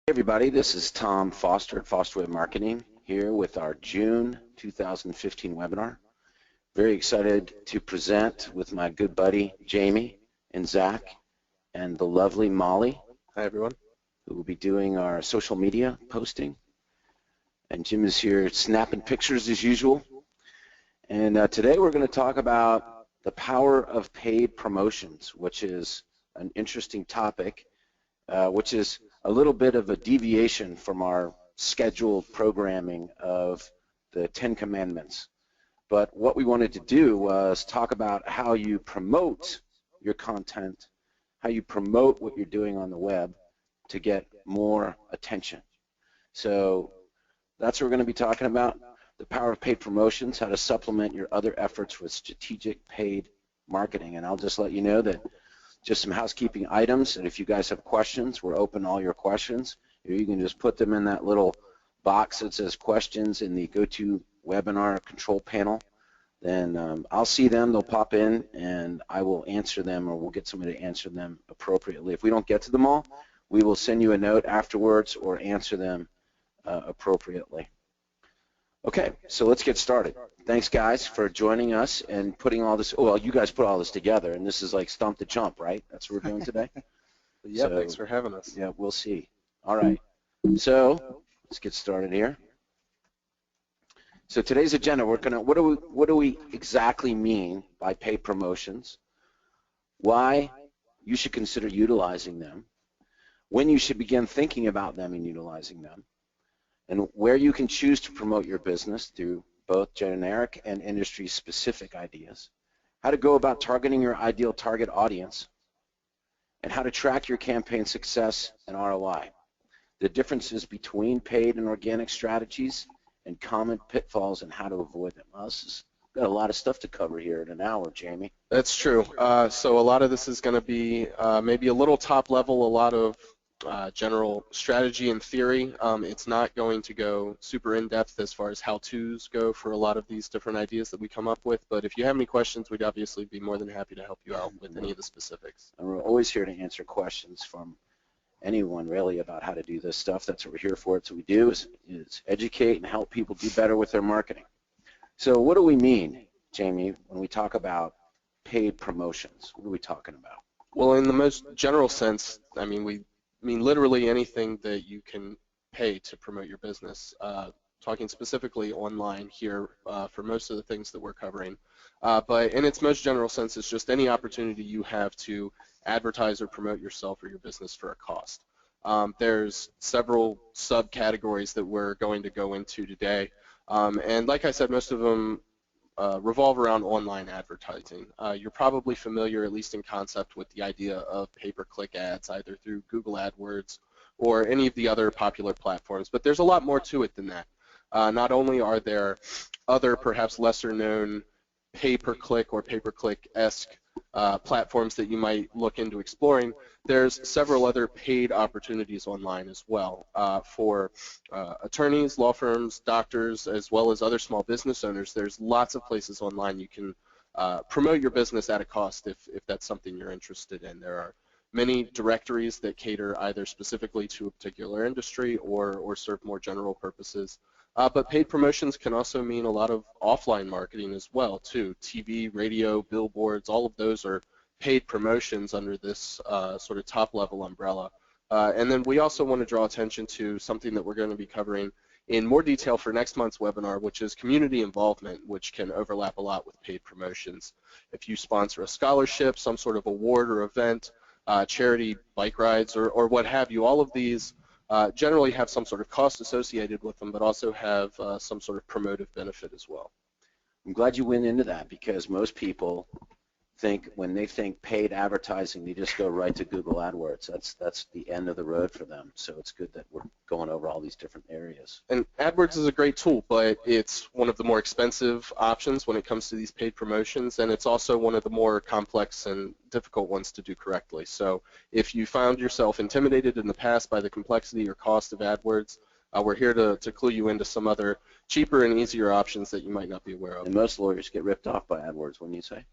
Everybody, this is Tom Foster at Foster Web Marketing here with our June 2015 webinar. Very excited to present with my good buddy Jamie and Zach and the lovely Molly. Hi everyone. Who will be doing our social media posting. And Jim is here snapping pictures as usual. And today we're going to talk about the power of paid promotions, which is an interesting topic, which is a little bit of a deviation from our scheduled programming of the 10 Commandments. But what we wanted to do was talk about how you promote your content, how you promote what you're doing on the web to get more attention. So that's what we're going to be talking about, the power of paid promotions, how to supplement your other efforts with strategic paid marketing. And I'll just let you know that just some housekeeping items, and if you guys have questions, we're open to all your questions. You can just put them in that little box that says questions in the GoToWebinar control panel. Then I'll see them, they'll pop in, and I will answer them, or we'll get somebody to answer them appropriately. If we don't get to them all, we will send you a note afterwards or answer them appropriately. Okay, so let's get started. Thanks, guys, for joining us and putting all this. Well, you guys put all this together, and this is like Stump the Chump, right? That's what we're doing today? Yeah, so, thanks for having us. Yeah, we'll see. All right, so let's get started here. So today's agenda, we're gonna. What do we exactly mean by paid promotions? Why you should consider utilizing them? When you should begin thinking about them and utilizing them? And where you can choose to promote your business through both generic and industry-specific ideas, how to go about targeting your ideal target audience, and how to track your campaign success and ROI, the differences between paid and organic strategies, and common pitfalls and how to avoid them. Well, this has got a lot of stuff to cover here in an hour, Jamie. That's true. So a lot of this is going to be maybe a little top level, a lot of general strategy and theory. It's not going to go super in-depth as far as how-tos go for a lot of these different ideas that we come up with, but if you have any questions, we'd obviously be more than happy to help you out with any of the specifics. And we're always here to answer questions from anyone really about how to do this stuff. That's what we're here for. It's what we do is educate and help people do better with their marketing. So what do we mean, Jamie, when we talk about paid promotions? What are we talking about? Well, in the most general sense, I mean literally anything that you can pay to promote your business. Talking specifically online here for most of the things that we're covering. But in its most general sense, it's just any opportunity you have to advertise or promote yourself or your business for a cost. There's several subcategories that we're going to go into today. And like I said, most of them revolve around online advertising. You're probably familiar, at least in concept, with the idea of pay-per-click ads, either through Google AdWords or any of the other popular platforms, but there's a lot more to it than that. Not only are there other, perhaps lesser-known pay-per-click or pay-per-click-esque platforms that you might look into exploring, there's several other paid opportunities online as well for attorneys, law firms, doctors, as well as other small business owners. There's lots of places online you can promote your business at a cost if that's something you're interested in. There are many directories that cater either specifically to a particular industry or serve more general purposes. But paid promotions can also mean a lot of offline marketing as well, too. TV, radio, billboards, all of those are paid promotions under this sort of top-level umbrella. And then we also want to draw attention to something that we're going to be covering in more detail for next month's webinar, which is community involvement, which can overlap a lot with paid promotions. If you sponsor a scholarship, some sort of award or event, charity bike rides, or what have you, all of these generally have some sort of cost associated with them, but also have some sort of promotive benefit as well. I'm glad you went into that, because most people think, when they think paid advertising, they just go right to Google AdWords. That's the end of the road for them. So it's good that we're going over all these different areas. And AdWords is a great tool, but it's one of the more expensive options when it comes to these paid promotions, and it's also one of the more complex and difficult ones to do correctly. So if you found yourself intimidated in the past by the complexity or cost of AdWords, we're here to clue you into some other cheaper and easier options that you might not be aware of. And most lawyers get ripped off by AdWords, wouldn't you say?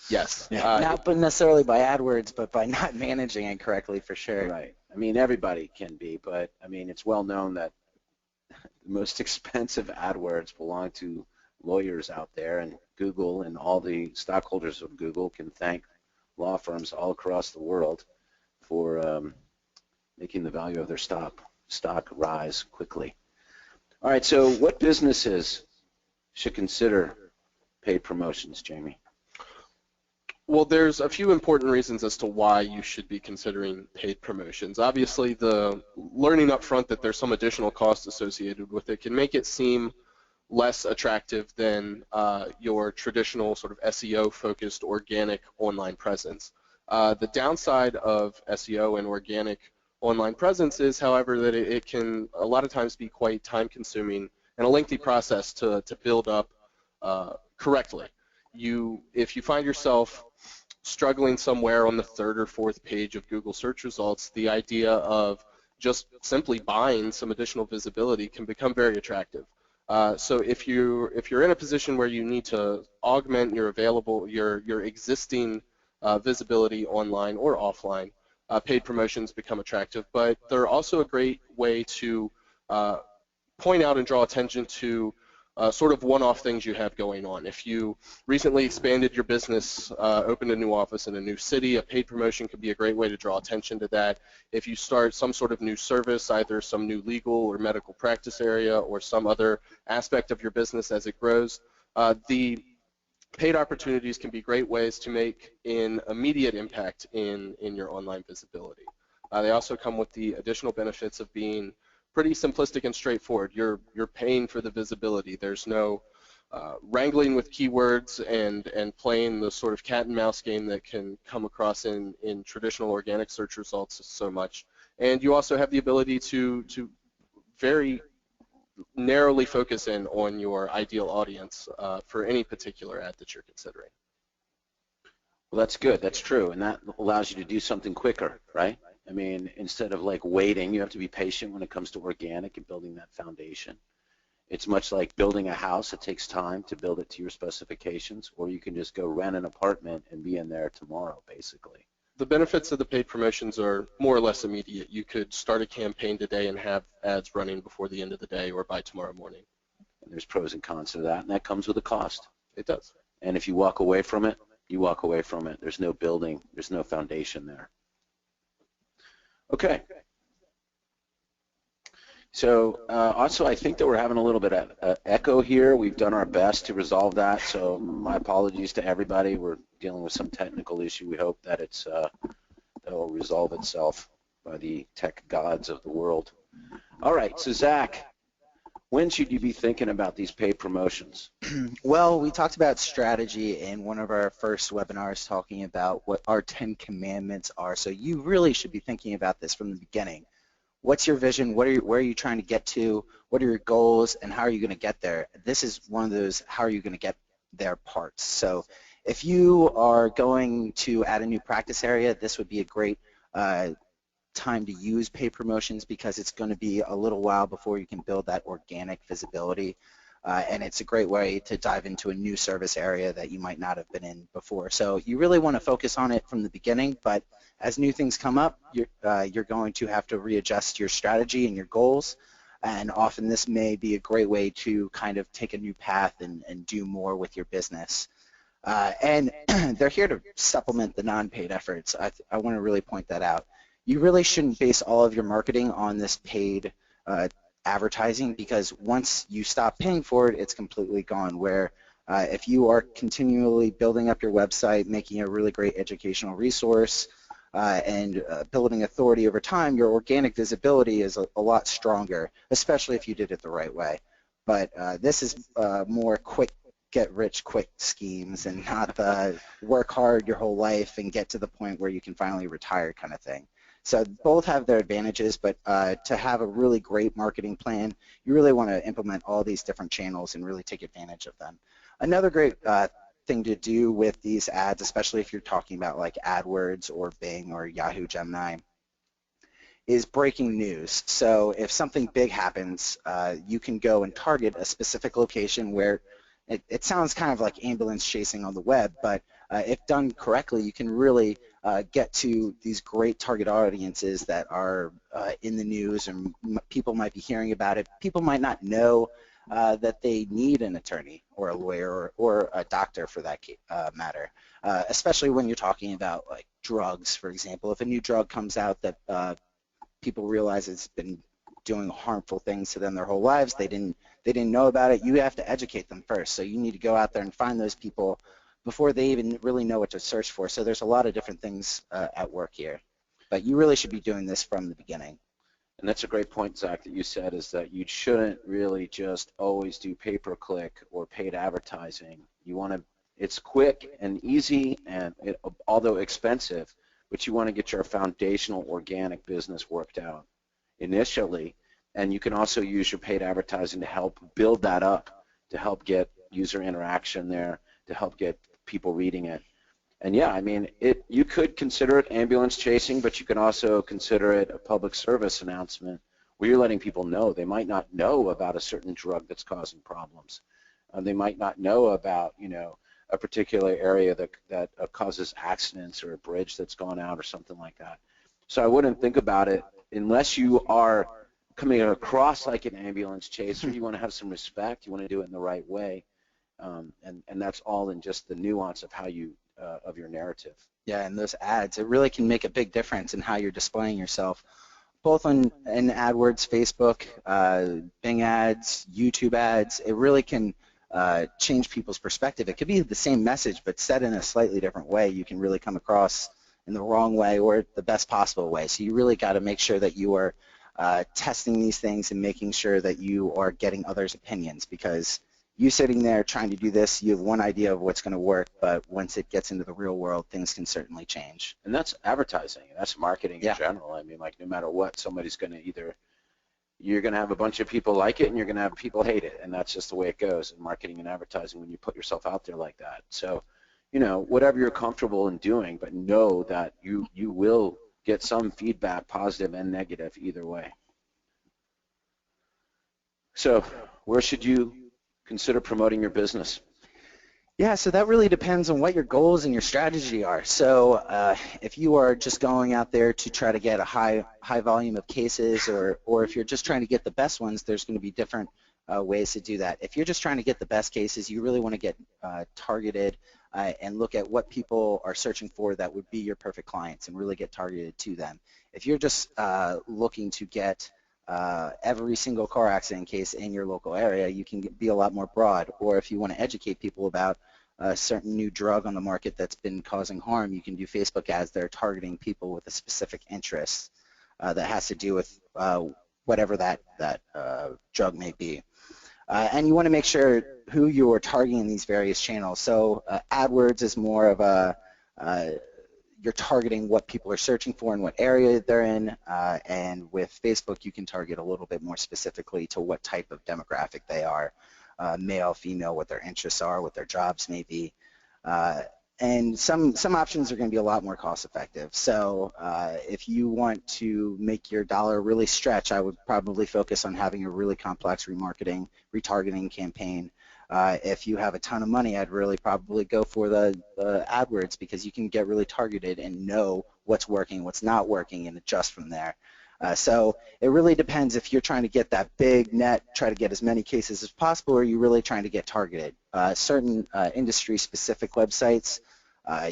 Yes. Not necessarily by AdWords, but by not managing it correctly, for sure. Right. I mean, everybody can be, but I mean, it's well known that the most expensive AdWords belong to lawyers out there, and Google and all the stockholders of Google can thank law firms all across the world for making the value of their stock rise quickly. All right, so what businesses should consider paid promotions, Jamie? Well, there's a few important reasons as to why you should be considering paid promotions. Obviously, the learning up front that there's some additional cost associated with it can make it seem less attractive than your traditional sort of SEO-focused organic online presence. The downside of SEO and organic online presence is, however, that it can a lot of times be quite time-consuming and a lengthy process to build up correctly. If you find yourself struggling somewhere on the third or fourth page of Google search results, the idea of just simply buying some additional visibility can become very attractive. So if you're in a position where you need to augment your existing visibility online or offline, paid promotions become attractive. But they're also a great way to point out and draw attention to sort of one-off things you have going on. If you recently expanded your business, opened a new office in a new city, a paid promotion could be a great way to draw attention to that. If you start some sort of new service, either some new legal or medical practice area or some other aspect of your business as it grows, the paid opportunities can be great ways to make an immediate impact in your online visibility. They also come with the additional benefits of being pretty simplistic and straightforward. You're paying for the visibility. There's no wrangling with keywords and playing the sort of cat and mouse game that can come across in traditional organic search results so much. And you also have the ability to very narrowly focus in on your ideal audience for any particular ad that you're considering. Well, that's good. That's true, and that allows you to do something quicker, right? I mean, instead of like waiting, you have to be patient when it comes to organic and building that foundation. It's much like building a house. It takes time to build it to your specifications, or you can just go rent an apartment and be in there tomorrow, basically. The benefits of the paid promotions are more or less immediate. You could start a campaign today and have ads running before the end of the day or by tomorrow morning. And there's pros and cons to that, and that comes with a cost. It does. And if you walk away from it, you walk away from it. There's no building. There's no foundation there. Okay. So also, I think that we're having a little bit of echo here. We've done our best to resolve that, so my apologies to everybody. We're dealing with some technical issue. We hope that that will resolve itself by the tech gods of the world. All right, so Zach, when should you be thinking about these paid promotions? Well, we talked about strategy in one of our first webinars, talking about what our 10 commandments are. So you really should be thinking about this from the beginning. What's your vision? Where are you trying to get to? What are your goals, and how are you going to get there? This is one of those how are you going to get there parts. So if you are going to add a new practice area, this would be a great time to use paid promotions, because it's going to be a little while before you can build that organic visibility, and it's a great way to dive into a new service area that you might not have been in before. So you really want to focus on it from the beginning, but as new things come up, you're going to have to readjust your strategy and your goals, and often this may be a great way to kind of take a new path and do more with your business. And they're here to supplement the non-paid efforts. I want to really point that out. You really shouldn't base all of your marketing on this paid advertising, because once you stop paying for it, it's completely gone. Where if you are continually building up your website, making a really great educational resource, and building authority over time, your organic visibility is a lot stronger, especially if you did it the right way. But this is more quick get-rich-quick schemes, and not the work hard your whole life and get to the point where you can finally retire kind of thing. So both have their advantages, but to have a really great marketing plan, you really want to implement all these different channels and really take advantage of them. Another great thing to do with these ads, especially if you're talking about like AdWords or Bing or Yahoo Gemini, is breaking news. So if something big happens, you can go and target a specific location where it sounds kind of like ambulance chasing on the web, but if done correctly, you can really get to these great target audiences that are in the news, and people might be hearing about it. People might not know that they need an attorney or a lawyer or a doctor for that matter, especially when you're talking about like drugs, for example. If a new drug comes out that people realize it's been doing harmful things to them their whole lives, they didn't know about it, you have to educate them first. So you need to go out there and find those people before they even really know what to search for. So there's a lot of different things at work here. But you really should be doing this from the beginning. And that's a great point, Zach, that you said, is that you shouldn't really just always do pay-per-click or paid advertising. You want to, it's quick and easy, and although expensive, but you want to get your foundational organic business worked out initially. And you can also use your paid advertising to help build that up, to help get user interaction there, to help get people reading it. And yeah, I mean, you could consider it ambulance chasing, but you can also consider it a public service announcement where you're letting people know. They might not know about a certain drug that's causing problems. They might not know about, you know, a particular area that causes accidents, or a bridge that's gone out or something like that. So I wouldn't think about it unless you are coming across like an ambulance chaser. You want to have some respect. You want to do it in the right way. And that's all in just the nuance of how you of your narrative. Yeah, and those ads, it really can make a big difference in how you're displaying yourself, both in AdWords, Facebook, Bing ads, YouTube ads. It really can change people's perspective. It could be the same message, but said in a slightly different way. You can really come across in the wrong way or the best possible way. So you really got to make sure that you are testing these things and making sure that you are getting others' opinions, because you sitting there trying to do this, you have one idea of what's going to work, but once it gets into the real world, things can certainly change. And that's advertising, and that's marketing in general. I mean, like, no matter what, somebody's going to you're going to have a bunch of people like it, and you're going to have people hate it, and that's just the way it goes in marketing and advertising when you put yourself out there like that. So, you know, whatever you're comfortable in doing, but know that you will get some feedback, positive and negative, either way. So where should you consider promoting your business? Yeah, so that really depends on what your goals and your strategy are. So if you are just going out there to try to get a high volume of cases, or if you're just trying to get the best ones, there's going to be different ways to do that. If you're just trying to get the best cases, you really want to get targeted and look at what people are searching for that would be your perfect clients, and really get targeted to them. If you're just looking to get every single car accident case in your local area, you can be a lot more broad. Or if you want to educate people about a certain new drug on the market that's been causing harm, you can do Facebook ads that are targeting people with a specific interest that has to do with whatever that drug may be. And you want to make sure who you are targeting in these various channels. So AdWords is more of a you're targeting what people are searching for and what area they're in, and with Facebook you can target a little bit more specifically to what type of demographic they are, male, female, what their interests are, what their jobs may be. And some options are going to be a lot more cost effective. So if you want to make your dollar really stretch, I would probably focus on having a really complex retargeting campaign. If you have a ton of money, I'd really probably go for the AdWords, because you can get really targeted and know what's working, what's not working, and adjust from there. So it really depends if you're trying to get that big net, try to get as many cases as possible, or are you really trying to get targeted. Certain industry-specific websites,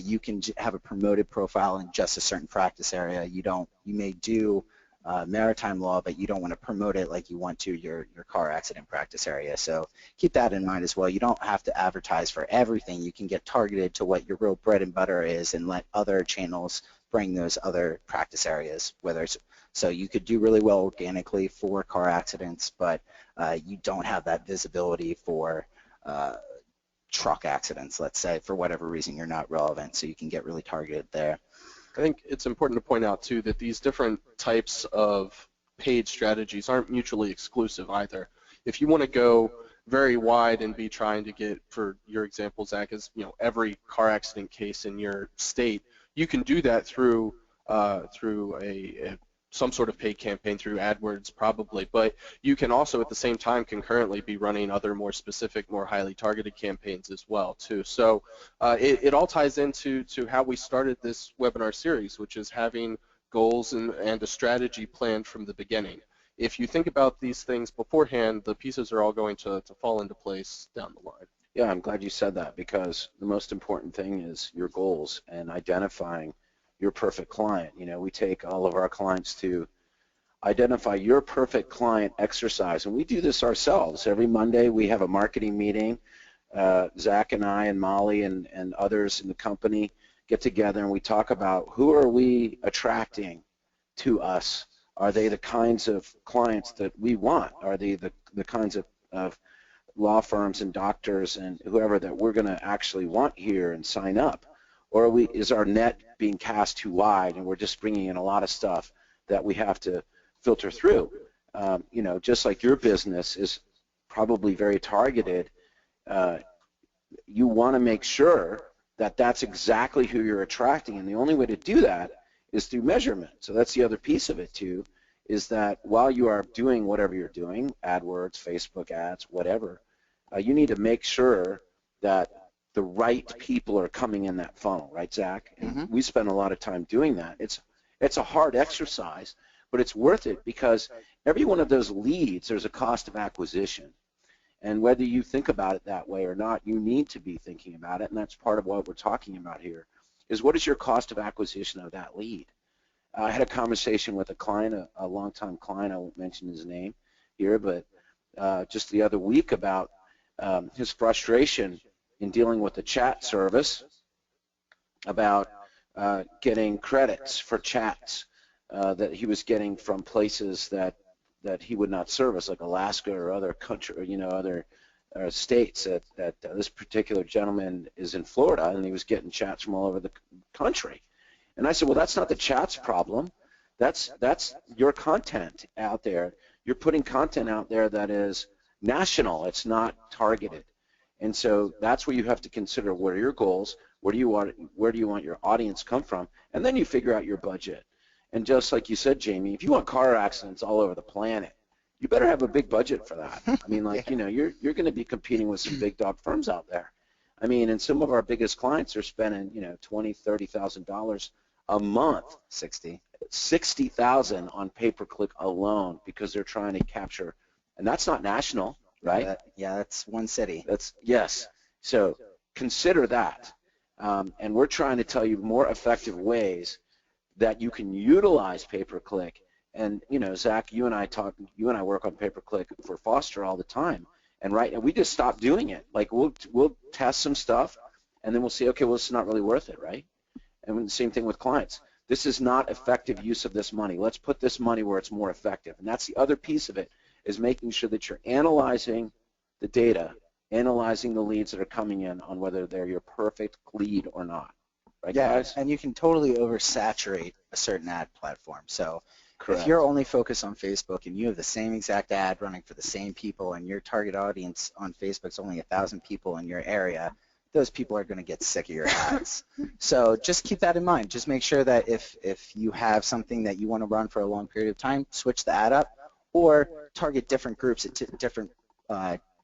you can have a promoted profile in just a certain practice area. You may do maritime law, but you don't want to promote it like you want to your car accident practice area. So keep that in mind as well. You don't have to advertise for everything. You can get targeted to what your real bread and butter is, and let other channels bring those other practice areas. So you could do really well organically for car accidents, but you don't have that visibility for truck accidents, let's say. For whatever reason, you're not relevant, so you can get really targeted there. I think it's important to point out, too, that these different types of paid strategies aren't mutually exclusive either. If you want to go very wide and be trying to get, for your example, Zach, is every car accident case in your state, you can do that through a some sort of paid campaign through AdWords probably, but you can also at the same time concurrently be running other more specific, more highly targeted campaigns as well too. So it all ties into how we started this webinar series, which is having goals and a strategy planned from the beginning. If you think about these things beforehand, the pieces are all going to fall into place down the line. Yeah, I'm glad you said that, because the most important thing is your goals and identifying your perfect client. You know, we take all of our clients to identify your perfect client exercise, and we do this ourselves. Every Monday we have a marketing meeting. Zach and I and Molly and others in the company get together and we talk about who are we attracting to us. Are they the kinds of clients that we want? Are they the kinds of law firms and doctors and whoever that we're going to actually want here and sign up? Or is our net being cast too wide and we're just bringing in a lot of stuff that we have to filter through? You know, just like your business is probably very targeted, you want to make sure that that's exactly who you're attracting, and the only way to do that is through measurement. So that's the other piece of it too, is that while you are doing whatever you're doing, AdWords, Facebook ads, whatever, you need to make sure that the right people are coming in that funnel, right, Zach? And we spend a lot of time doing that. It's a hard exercise, but it's worth it, because every one of those leads, there's a cost of acquisition. And whether you think about it that way or not, you need to be thinking about it, and that's part of what we're talking about here, is what is your cost of acquisition of that lead? I had a conversation with a client, a longtime client, I won't mention his name here, but just the other week about his frustration in dealing with the chat service, about getting credits for chats that he was getting from places that he would not service, like Alaska or other country, or, you know, other states. That this particular gentleman is in Florida, and he was getting chats from all over the country. And I said, well, that's not the chat's problem. That's your content out there. You're putting content out there that is national. It's not targeted. And so that's where you have to consider, what are your goals, where do you want your audience come from, and then you figure out your budget. And just like you said, Jamie, if you want car accidents all over the planet, you better have a big budget for that. I mean, like, you know, you're going to be competing with some big dog firms out there. I mean, and some of our biggest clients are spending, you know, $20,000, $30,000 a month. 60,000 on pay-per-click alone, because they're trying to capture, and that's not national, right? Yeah, that's one city. Yes. So consider that. And we're trying to tell you more effective ways that you can utilize pay-per-click. And, you know, Zach, you and I work on pay-per-click for Foster all the time. And we just stopped doing it. Like, we'll test some stuff, and then we'll see, okay, well, it's not really worth it, right? And the same thing with clients. This is not effective use of this money. Let's put this money where it's more effective. And that's the other piece of it, is making sure that you're analyzing the data, analyzing the leads that are coming in on whether they're your perfect lead or not. Right, yeah, guys? And you can totally oversaturate a certain ad platform. So Correct. If you're only focused on Facebook and you have the same exact ad running for the same people, and your target audience on Facebook's only 1,000 people in your area, those people are going to get sick of your ads. So just keep that in mind. Just make sure that if you have something that you want to run for a long period of time, switch the ad up, or target different groups at different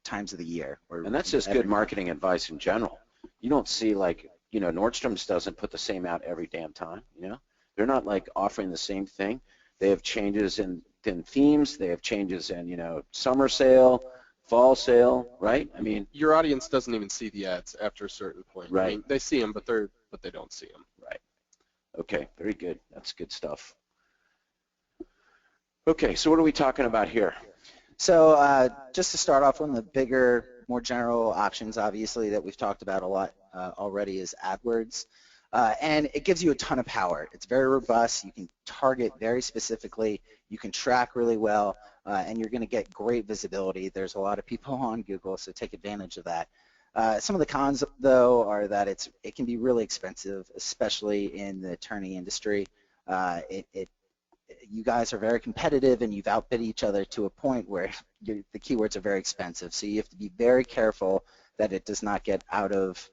times of the year. And that's just good marketing advice in general. You don't see, like, you know, Nordstrom's doesn't put the same out every damn time, you know? They're not, like, offering the same thing. They have changes in themes. They have changes in, you know, summer sale, fall sale, right? I mean, your audience doesn't even see the ads after a certain point. Right. I mean, they see them, but they don't see them. Right. Okay, very good. That's good stuff. Okay, so what are we talking about here? So just to start off, one of the bigger, more general options, obviously, that we've talked about a lot already is AdWords. And it gives you a ton of power. It's very robust. You can target very specifically. You can track really well, and you're going to get great visibility. There's a lot of people on Google, so take advantage of that. Some of the cons, though, are that it can be really expensive, especially in the attorney industry. You guys are very competitive, and you've outbid each other to a point where the keywords are very expensive. So you have to be very careful that it does not get out of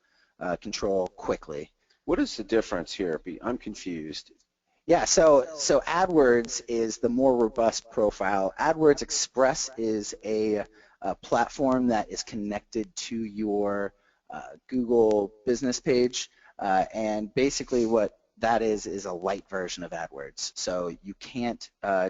control quickly. What is the difference here? I'm confused. Yeah, so AdWords is the more robust profile. AdWords Express is a platform that is connected to your Google business page, and basically what that is a light version of AdWords. So you can't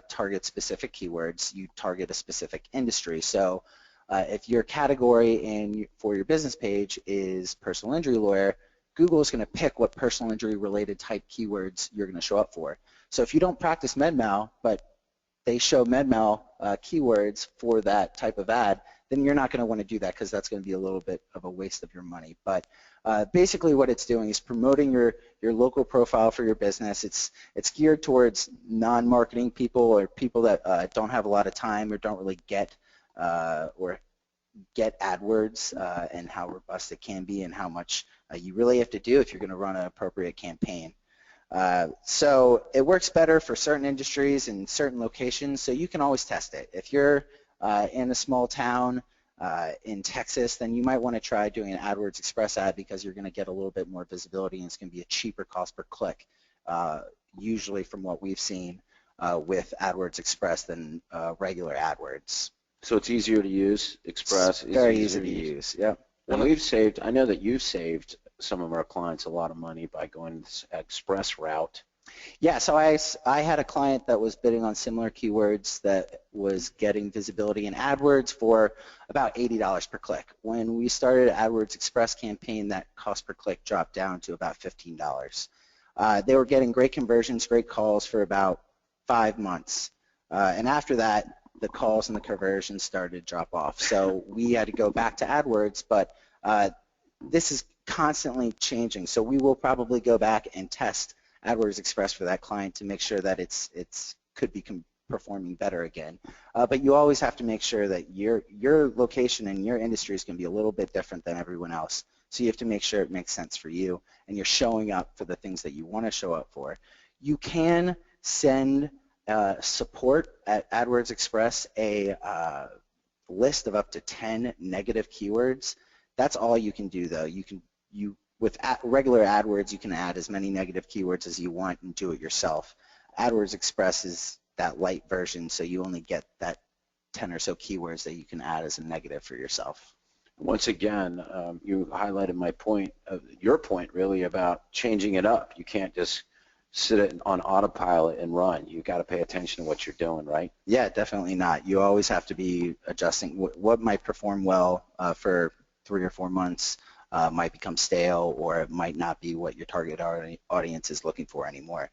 target specific keywords, you target a specific industry. So if your category for your business page is personal injury lawyer, Google is going to pick what personal injury related type keywords you're going to show up for. So if you don't practice MedMal, but they show MedMal keywords for that type of ad, then you're not going to want to do that because that's going to be a little bit of a waste of your money. But basically what it's doing is promoting your local profile for your business. It's geared towards non-marketing people or people that don't have a lot of time or don't really get AdWords and how robust it can be and how much you really have to do if you're going to run an appropriate campaign. So it works better for certain industries and certain locations, so you can always test it. If you're in a small town in Texas, then you might want to try doing an AdWords Express ad because you're going to get a little bit more visibility and it's going to be a cheaper cost per click, usually from what we've seen with AdWords Express than regular AdWords. So it's easier to use. Express is very easy to use. Yep. And I know that you've saved some of our clients a lot of money by going this express route. Yeah, so I had a client that was bidding on similar keywords that was getting visibility in AdWords for about $80 per click. When we started AdWords Express campaign, that cost per click dropped down to about $15. They were getting great conversions, great calls for about 5 months. And after that, the calls and the conversions started to drop off. So we had to go back to AdWords, but this is constantly changing. So we will probably go back and test AdWords Express for that client to make sure that it's could be performing better again. But you always have to make sure that your location and your industry is going to be a little bit different than everyone else. So you have to make sure it makes sense for you and you're showing up for the things that you want to show up for. You can send support at AdWords Express a list of up to 10 negative keywords. That's all you can do, though. With regular AdWords, you can add as many negative keywords as you want and do it yourself. AdWords Express is that light version, so you only get that 10 or so keywords that you can add as a negative for yourself. Once again, you highlighted your point really about changing it up. You can't just sit it on autopilot and run. You've got to pay attention to what you're doing, right? Yeah, definitely not. You always have to be adjusting. What might perform well for 3 or 4 months might become stale, or it might not be what your target audience is looking for anymore.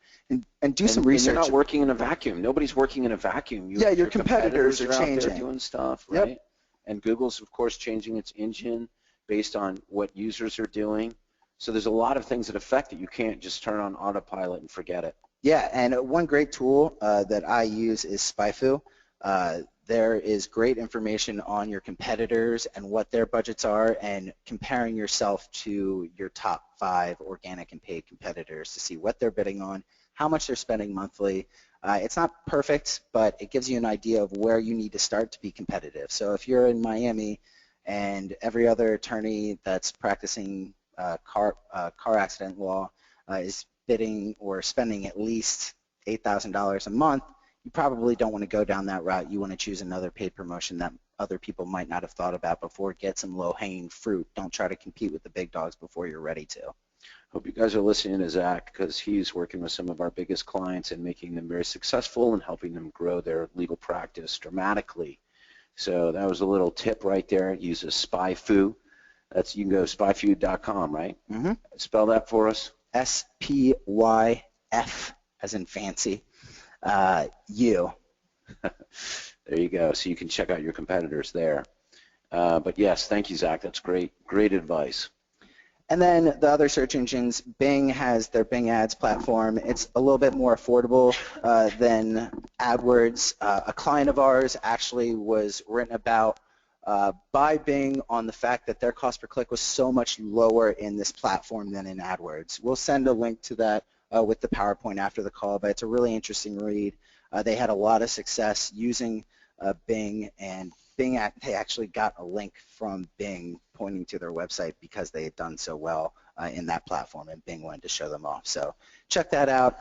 And do some research. And you're not working in a vacuum. Nobody's working in a vacuum. Your competitors are changing. Out there doing stuff, right? Yep. And Google's, of course, changing its engine based on what users are doing. So there's a lot of things that affect it. You can't just turn on autopilot and forget it. Yeah, and one great tool that I use is SpyFu. There is great information on your competitors and what their budgets are, and comparing yourself to your top 5 organic and paid competitors to see what they're bidding on, how much they're spending monthly. It's not perfect, but it gives you an idea of where you need to start to be competitive. So if you're in Miami and every other attorney that's practicing car accident law is bidding or spending at least $8,000 a month, you probably don't want to go down that route. You want to choose another paid promotion that other people might not have thought about before. Get some low-hanging fruit. Don't try to compete with the big dogs before you're ready to. Hope you guys are listening to Zach, because he's working with some of our biggest clients and making them very successful and helping them grow their legal practice dramatically. So that was a little tip right there. Use a SpyFu. You can go to spyfu.com, right? Mm-hmm. Spell that for us. SPYF as in fancy. U. There you go. So you can check out your competitors there. But yes, thank you, Zach. That's great. Great advice. And then the other search engines, Bing has their Bing Ads platform. It's a little bit more affordable than AdWords. A client of ours actually was written about by Bing on the fact that their cost per click was so much lower in this platform than in AdWords. We'll send a link to that with the PowerPoint after the call, but it's a really interesting read. They had a lot of success using Bing, and they actually got a link from Bing pointing to their website because they had done so well in that platform, and Bing wanted to show them off. So check that out.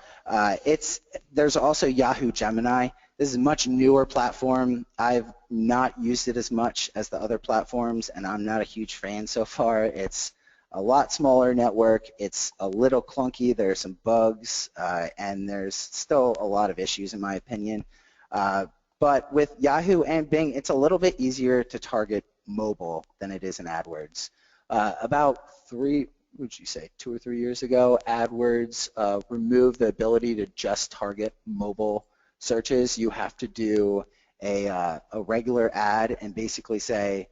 There's also Yahoo Gemini. This is a much newer platform. I've not used it as much as the other platforms, and I'm not a huge fan so far. It's a lot smaller network. It's a little clunky. There are some bugs, and there's still a lot of issues in my opinion. But with Yahoo and Bing, it's a little bit easier to target mobile than it is in AdWords. About 2 or 3 years ago, AdWords removed the ability to just target mobile searches. You have to do a regular ad and basically say,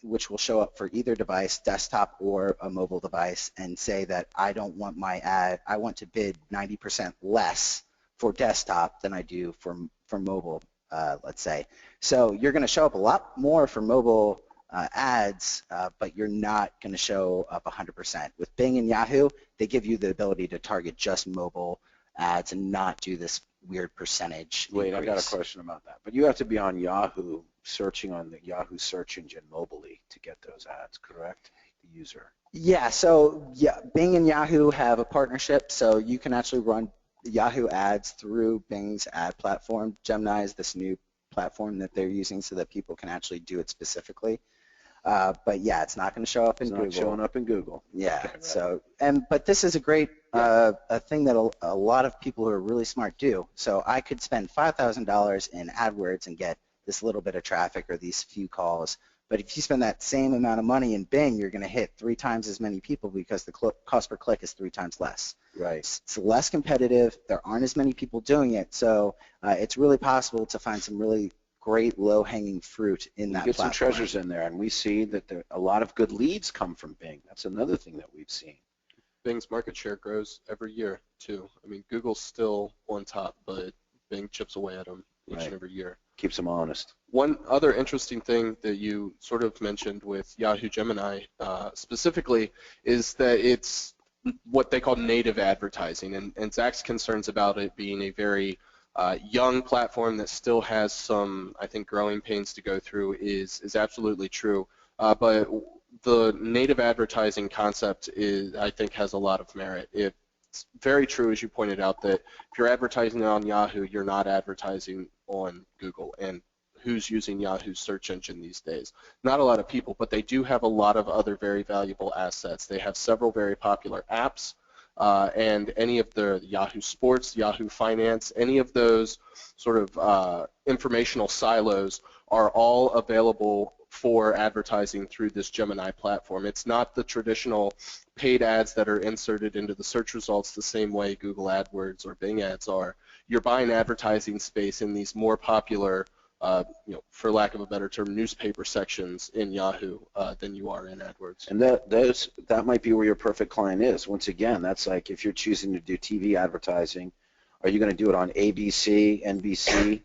which will show up for either device, desktop or a mobile device, and say that I don't want my ad, I want to bid 90% less for desktop than I do for mobile, let's say. So you're going to show up a lot more for mobile ads, but you're not going to show up 100%. With Bing and Yahoo, they give you the ability to target just mobile ads and not do this weird percentage Wait, increase. I got a question about that. But you have to be on Yahoo, searching on the Yahoo search engine mobily to get those ads, correct? The user. Yeah, so Bing and Yahoo have a partnership, so you can actually run Yahoo ads through Bing's ad platform. Gemini is this new platform that they're using so that people can actually do it specifically. But yeah, it's not going to show up in Google. It's not showing up in Google. Yeah. Okay, right. So, but this is a great a thing that a lot of people who are really smart do. So I could spend $5,000 in AdWords and get this little bit of traffic or these few calls. But if you spend that same amount of money in Bing, you're going to hit 3 times as many people because the cost per click is 3 times less. Right. It's less competitive. There aren't as many people doing it. So it's really possible to find some really great low-hanging fruit in that get platform. Some treasures in there, and we see that a lot of good leads come from Bing. That's another thing that we've seen. Bing's market share grows every year, too. I mean, Google's still on top, but Bing chips away at them each and every year. Keeps them honest. One other interesting thing that you sort of mentioned with Yahoo Gemini specifically is that it's what they call native advertising, and Zach's concerns about it being a very young platform that still has some, I think, growing pains to go through is absolutely true. But the native advertising concept I think, has a lot of merit. It's very true, as you pointed out, that if you're advertising on Yahoo, you're not advertising on Google. And who's using Yahoo's search engine these days? Not a lot of people, but they do have a lot of other very valuable assets. They have several very popular apps, and any of the Yahoo Sports, Yahoo Finance, any of those sort of informational silos are all available for advertising through this Gemini platform. It's not the traditional paid ads that are inserted into the search results the same way Google AdWords or Bing ads are. You're buying advertising space in these more popular, for lack of a better term, newspaper sections in Yahoo than you are in AdWords. And that might be where your perfect client is. Once again, that's like if you're choosing to do TV advertising, are you going to do it on ABC, NBC,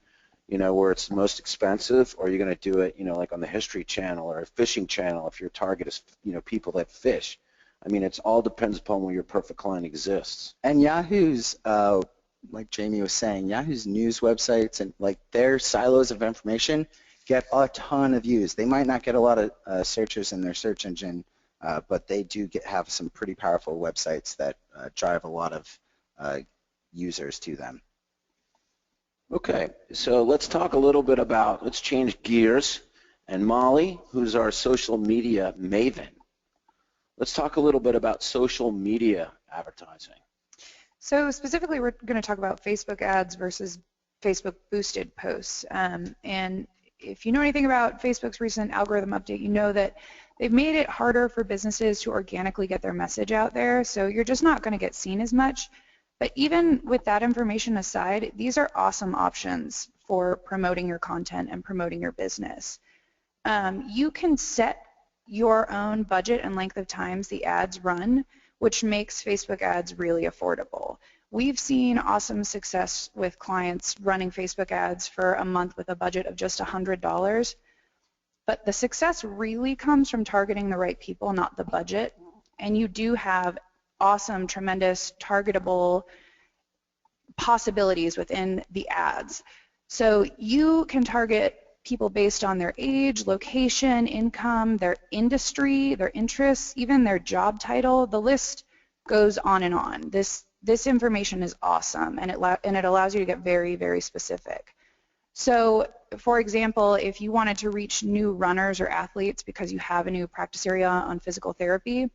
where it's the most expensive, or are you going to do it, like on the History Channel or a fishing channel if your target is, people that fish? I mean, it all depends upon where your perfect client exists. And Yahoo's, like Jamie was saying, Yahoo's news websites and like their silos of information get a ton of views. They might not get a lot of searches in their search engine, but they do have some pretty powerful websites that drive a lot of users to them. Okay, so let's talk a little bit about, let's change gears. And Molly, who's our social media maven, let's talk a little bit about social media advertising. So specifically, we're going to talk about Facebook ads versus Facebook boosted posts. And if you know anything about Facebook's recent algorithm update, you know that they've made it harder for businesses to organically get their message out there. So you're just not going to get seen as much. But even with that information aside, these are awesome options for promoting your content and promoting your business. You can set your own budget and length of times the ads run, which makes Facebook ads really affordable. We've seen awesome success with clients running Facebook ads for a month with a budget of just $100. But the success really comes from targeting the right people, not the budget. And you do have awesome, tremendous, targetable possibilities within the ads. So you can target people based on their age, location, income, their industry, their interests, even their job title. The list goes on and on. This information is awesome, and it allows you to get very, very specific. So, for example, if you wanted to reach new runners or athletes because you have a new practice area on physical therapy,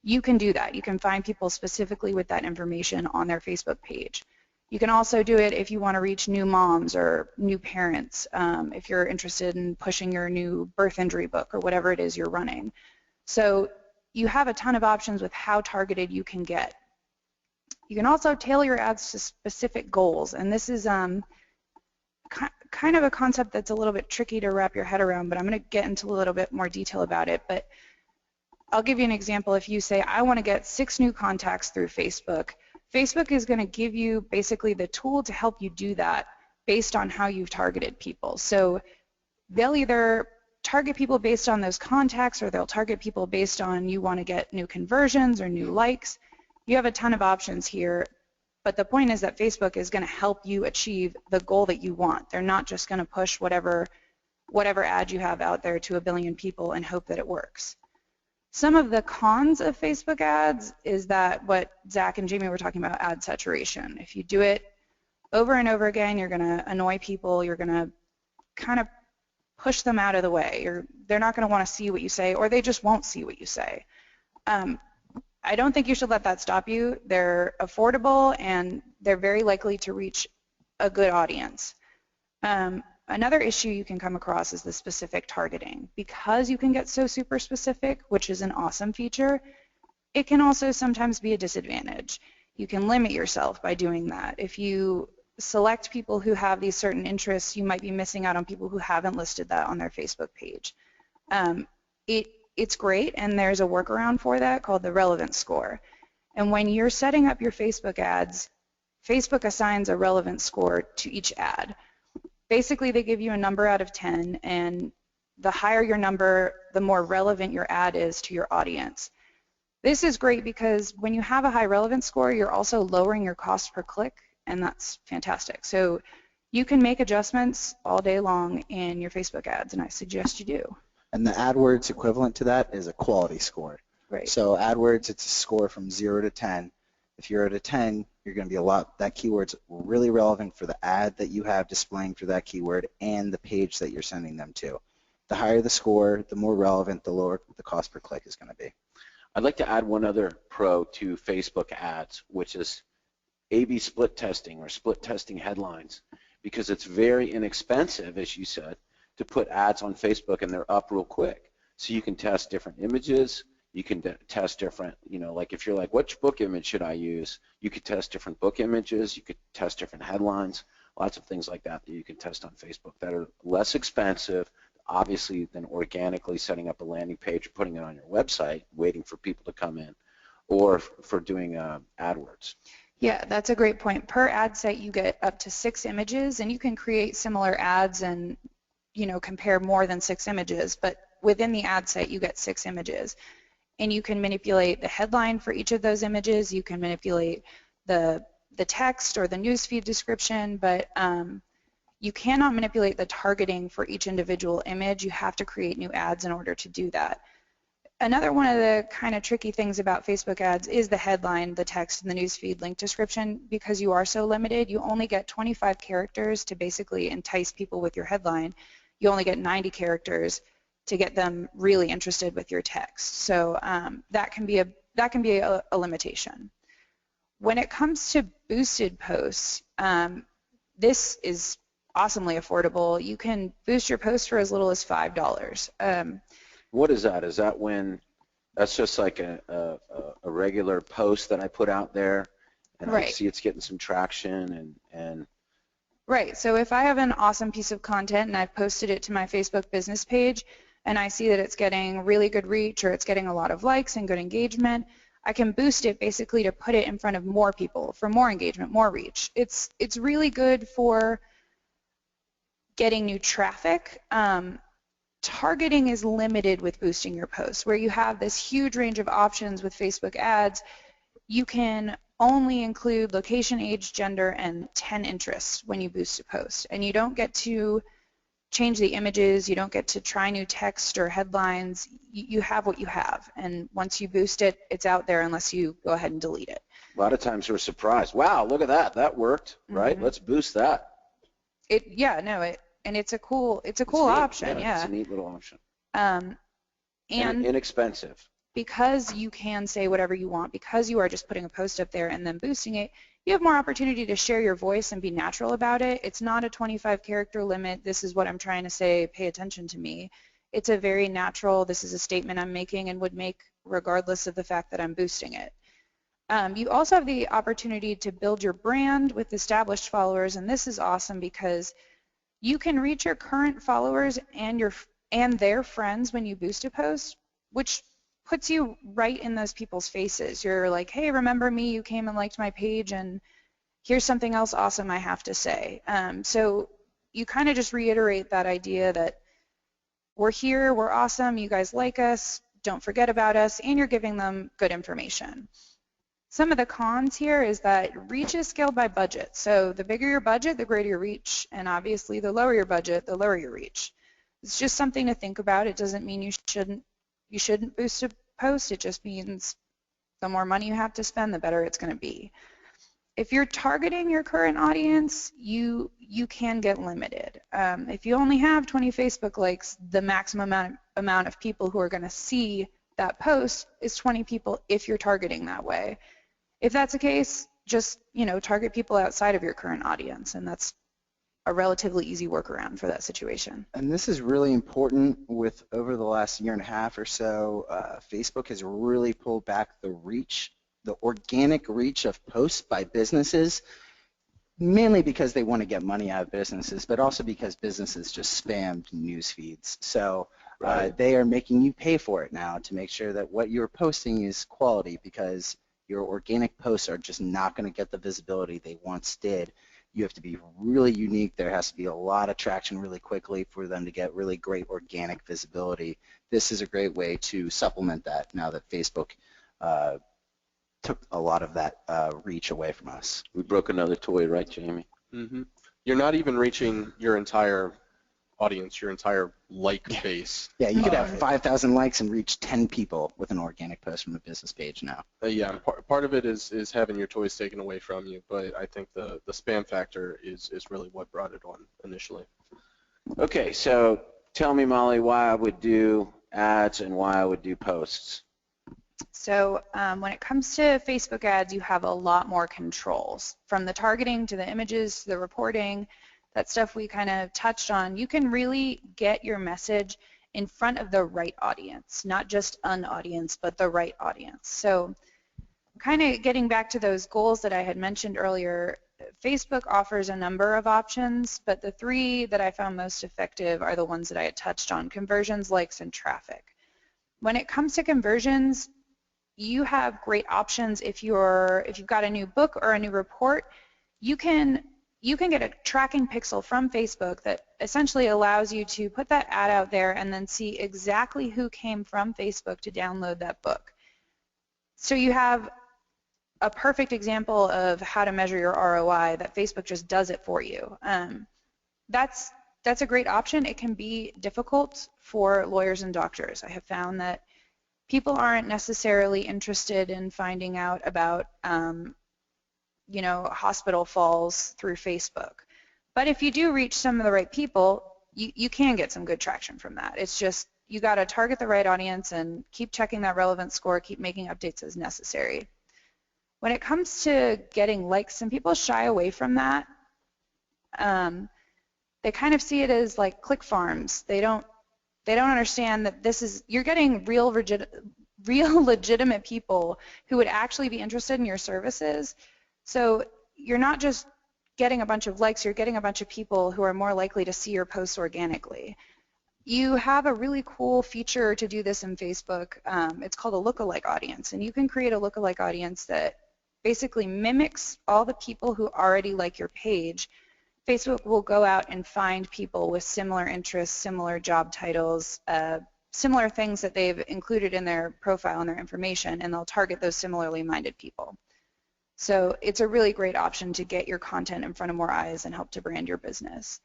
you can do that. You can find people specifically with that information on their Facebook page. You can also do it if you want to reach new moms or new parents, if you're interested in pushing your new birth injury book or whatever it is you're running. So you have a ton of options with how targeted you can get. You can also tailor your ads to specific goals, and this is kind of a concept that's a little bit tricky to wrap your head around, but I'm going to get into a little bit more detail about it. But I'll give you an example. If you say, I want to get 6 new contacts through Facebook, Facebook is going to give you basically the tool to help you do that based on how you've targeted people. So they'll either target people based on those contacts, or they'll target people based on you want to get new conversions or new likes. You have a ton of options here, but the point is that Facebook is going to help you achieve the goal that you want. They're not just going to push whatever ad you have out there to a billion people and hope that it works. Some of the cons of Facebook ads is that what Zach and Jamie were talking about, ad saturation. If you do it over and over again, you're going to annoy people. You're going to kind of push them out of the way. They're not going to want to see what you say, or they just won't see what you say. I don't think you should let that stop you. They're affordable, and they're very likely to reach a good audience. Another issue you can come across is the specific targeting. Because you can get so super specific, which is an awesome feature, it can also sometimes be a disadvantage. You can limit yourself by doing that. If you select people who have these certain interests, you might be missing out on people who haven't listed that on their Facebook page. It's great, and there's a workaround for that called the relevance score. And when you're setting up your Facebook ads, Facebook assigns a relevance score to each ad. Basically, they give you a number out of 10, and the higher your number, the more relevant your ad is to your audience. This is great because when you have a high relevance score, you're also lowering your cost per click, and that's fantastic. So you can make adjustments all day long in your Facebook ads, and I suggest you do. And the AdWords equivalent to that is a quality score. Right. So AdWords, it's a score from 0 to 10. If you're at a 10, you're going to be that keyword's really relevant for the ad that you have displaying for that keyword and the page that you're sending them to. The higher the score, the more relevant, the lower the cost per click is going to be. I'd like to add one other pro to Facebook ads, which is A/B split testing or split testing headlines, because it's very inexpensive, as you said, to put ads on Facebook, and they're up real quick. So you can test different images. You can test different, like if you're like, which book image should I use? You could test different book images. You could test different headlines. Lots of things like that you can test on Facebook that are less expensive, obviously, than organically setting up a landing page or putting it on your website, waiting for people to come in, or for doing AdWords. Yeah, that's a great point. Per ad set, you get up to 6 images, and you can create similar ads and compare more than 6 images, but within the ad set you get 6 images, and you can manipulate the headline for each of those images. You can manipulate the text or the newsfeed description, but you cannot manipulate the targeting for each individual image. You have to create new ads in order to do that. Another one of the kind of tricky things about Facebook ads is the headline, the text, and the newsfeed link description. Because you are so limited, you only get 25 characters to basically entice people with your headline. You only get 90 characters to get them really interested with your text. So that can be a limitation. When it comes to boosted posts, this is awesomely affordable. You can boost your post for as little as $5. What is that? Is that when that's just like a regular post that I put out there, and right. I see it's getting some traction and Right. So if I have an awesome piece of content and I've posted it to my Facebook business page, and I see that it's getting really good reach or it's getting a lot of likes and good engagement, I can boost it basically to put it in front of more people for more engagement, more reach. It's really good for getting new traffic. Targeting is limited with boosting your posts. Where you have this huge range of options with Facebook ads, you can only include location, age, gender, and 10 interests when you boost a post. And you don't get to change the images, you don't get to try new text or headlines. You have what you have, and once you boost it, it's out there unless you go ahead and delete it. A lot of times we're surprised. Wow, look at that. That worked, right? Let's boost that. And it's a cool option. Yeah. It's a neat little option. And inexpensive. Because you can say whatever you want, because you are just putting a post up there and then boosting it, you have more opportunity to share your voice and be natural about it. It's not a 25 character limit. This is what I'm trying to say. Pay attention to me. It's a very natural, this is a statement I'm making and would make regardless of the fact that I'm boosting it. You also have the opportunity to build your brand with established followers, and this is awesome because you can reach your current followers and their friends when you boost a post, which puts you right in those people's faces. You're like, hey, remember me? You came and liked my page, and here's something else awesome I have to say. So you kind of just reiterate that idea that we're here, we're awesome, you guys like us, don't forget about us, and you're giving them good information. Some of the cons here is that reach is scaled by budget. So the bigger your budget, the greater your reach, and obviously the lower your budget, the lower your reach. It's just something to think about. It doesn't mean you shouldn't boost a post. It just means the more money you have to spend, the better it's going to be. If you're targeting your current audience, you can get limited. If you only have 20 Facebook likes, the maximum amount of people who are going to see that post is 20 people if you're targeting that way. If that's the case, just target people outside of your current audience, and that's a relatively easy workaround for that situation. And this is really important with over the last year and a half or so, Facebook has really pulled back the reach, the organic reach of posts by businesses, mainly because they want to get money out of businesses, but also because businesses just spammed news feeds. So they are making you pay for it now to make sure that what you're posting is quality, because your organic posts are just not going to get the visibility they once did. You have to be really unique. There has to be a lot of traction really quickly for them to get really great organic visibility. This is a great way to supplement that now that Facebook took a lot of that reach away from us. We broke another toy, right, Jamie? Mm-hmm. You're not even reaching your entire audience, your entire like base. Yeah, you could have 5,000 likes and reach 10 people with an organic post from a business page now. Yeah, part of it is having your toys taken away from you, but I think the spam factor is really what brought it on initially. Okay, so tell me, Molly, why I would do ads and why I would do posts. So when it comes to Facebook ads, you have a lot more controls. From the targeting to the images to the reporting, that stuff we kind of touched on, you can really get your message in front of the right audience, not just an audience, but the right audience. So kind of getting back to those goals that I had mentioned earlier, Facebook offers a number of options, but the three that I found most effective are the ones that I had touched on: conversions, likes, and traffic. When it comes to conversions, you have great options. If you've got a new book or a new report, you can get a tracking pixel from Facebook that essentially allows you to put that ad out there and then see exactly who came from Facebook to download that book. So you have a perfect example of how to measure your ROI, that Facebook just does it for you. That's a great option. It can be difficult for lawyers and doctors. I have found that people aren't necessarily interested in finding out about hospital falls through Facebook. But if you do reach some of the right people, you can get some good traction from that. It's just you got to target the right audience and keep checking that relevance score, keep making updates as necessary. When it comes to getting likes, some people shy away from that. They kind of see it as like click farms. They don't understand that you're getting real legitimate people who would actually be interested in your services. So you're not just getting a bunch of likes, you're getting a bunch of people who are more likely to see your posts organically. You have a really cool feature to do this in Facebook. It's called a lookalike audience, and you can create a lookalike audience that basically mimics all the people who already like your page. Facebook will go out and find people with similar interests, similar job titles, similar things that they've included in their profile and their information, and they'll target those similarly minded people. So it's a really great option to get your content in front of more eyes and help to brand your business.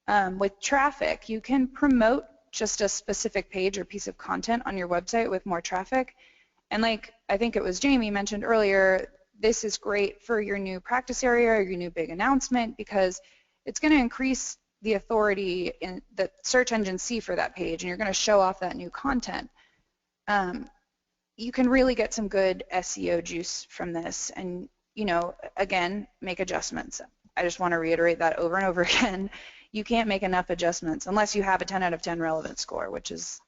With traffic, you can promote just a specific page or piece of content on your website with more traffic. And like I think it was Jamie mentioned earlier, this is great for your new practice area or your new big announcement because it's going to increase the authority in that search engines see for that page, and you're going to show off that new content. You can really get some good SEO juice from this, and again, make adjustments. I just want to reiterate that over and over again. You can't make enough adjustments unless you have a 10 out of 10 relevance score, which is.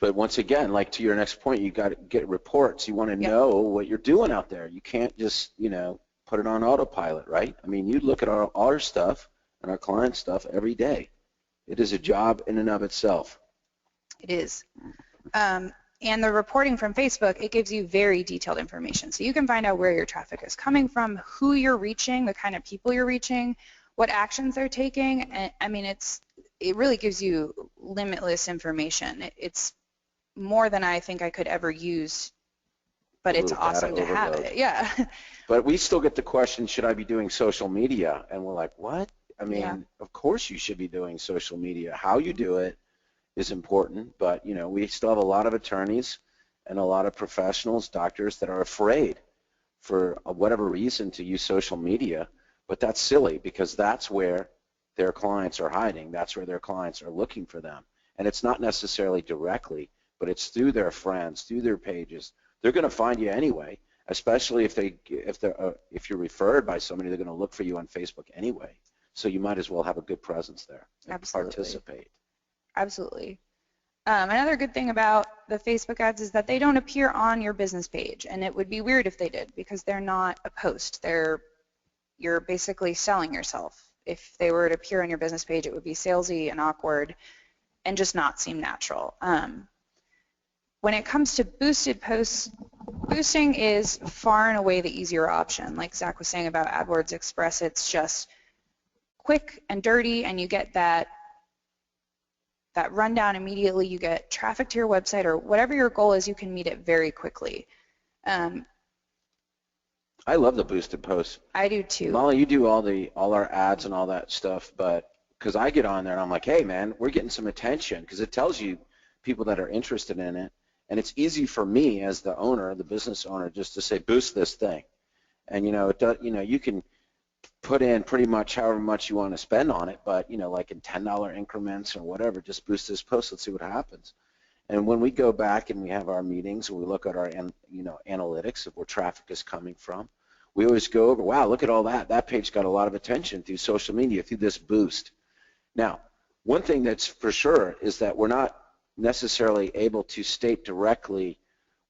But once again, like to your next point, you got to get reports. You want to know what you're doing out there. You can't just, put it on autopilot, right? I mean, you look at our stuff and our client stuff every day. It is a job in and of itself. It is. And the reporting from Facebook, it gives you very detailed information. So you can find out where your traffic is coming from, who you're reaching, the kind of people you're reaching, what actions they're taking. And I mean, it really gives you limitless information. It's more than I think I could ever use, but it's awesome to have it. Yeah. But we still get the question, should I be doing social media? And we're like, what? I mean, of course you should be doing social media. How you do it is important, but we still have a lot of attorneys and a lot of professionals, doctors that are afraid for whatever reason to use social media, but that's silly because that's where their clients are hiding. That's where their clients are looking for them. And it's not necessarily directly, but it's through their friends, through their pages. They're going to find you anyway, especially if you're referred by somebody, they're going to look for you on Facebook anyway. So you might as well have a good presence there and participate. Absolutely. Another good thing about the Facebook ads is that they don't appear on your business page, and it would be weird if they did because they're not a post. You're basically selling yourself. If they were to appear on your business page, it would be salesy and awkward and just not seem natural. When it comes to boosted posts, boosting is far and away the easier option. Like Zach was saying about AdWords Express, it's just quick and dirty, and you get that rundown immediately. You get traffic to your website, or whatever your goal is, you can meet it very quickly. I love the boosted posts. I do too. Molly, you do all our ads and all that stuff, but because I get on there and I'm like, hey man, we're getting some attention, because it tells you people that are interested in it, and it's easy for me as the owner, the business owner, just to say boost this thing, and you can put in pretty much however much you want to spend on it, but like in $10 increments or whatever, just boost this post, let's see what happens. And when we go back and we have our meetings and we look at our analytics of where traffic is coming from, we always go over, wow, look at all that page got a lot of attention through social media, through this boost. Now, one thing that's for sure is that we're not necessarily able to state directly,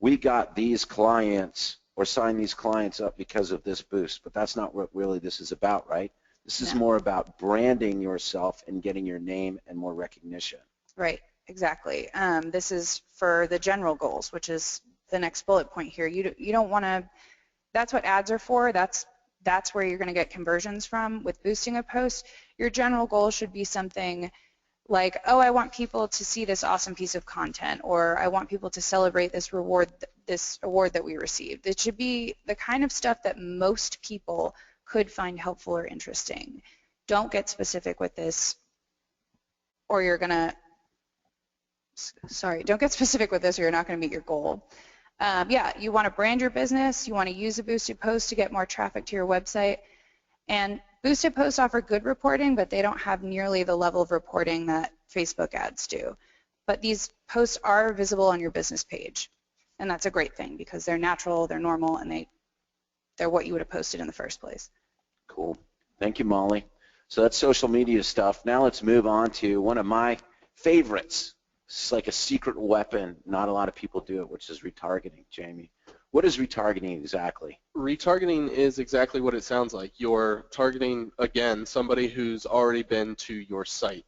we got these clients or sign these clients up because of this boost, but that's not what really this is about, right? This is more about branding yourself and getting your name and more recognition. Right, exactly. This is for the general goals, which is the next bullet point here. You don't want to, that's what ads are for. That's where you're going to get conversions from with boosting a post. Your general goal should be something like, oh, I want people to see this awesome piece of content, or I want people to celebrate this award that we received. It should be the kind of stuff that most people could find helpful or interesting. Don't get specific with this, or you're gonna, don't get specific with this or you're not gonna meet your goal. You wanna brand your business, you wanna use a boosted post to get more traffic to your website, and boosted posts offer good reporting, but they don't have nearly the level of reporting that Facebook ads do. But these posts are visible on your business page, and that's a great thing because they're natural, they're normal, and they're what you would have posted in the first place. Cool. Thank you, Molly. So that's social media stuff. Now let's move on to one of my favorites. It's like a secret weapon. Not a lot of people do it, which is retargeting. Jamie, what is retargeting exactly? Retargeting is exactly what it sounds like. You're targeting, again, somebody who's already been to your site.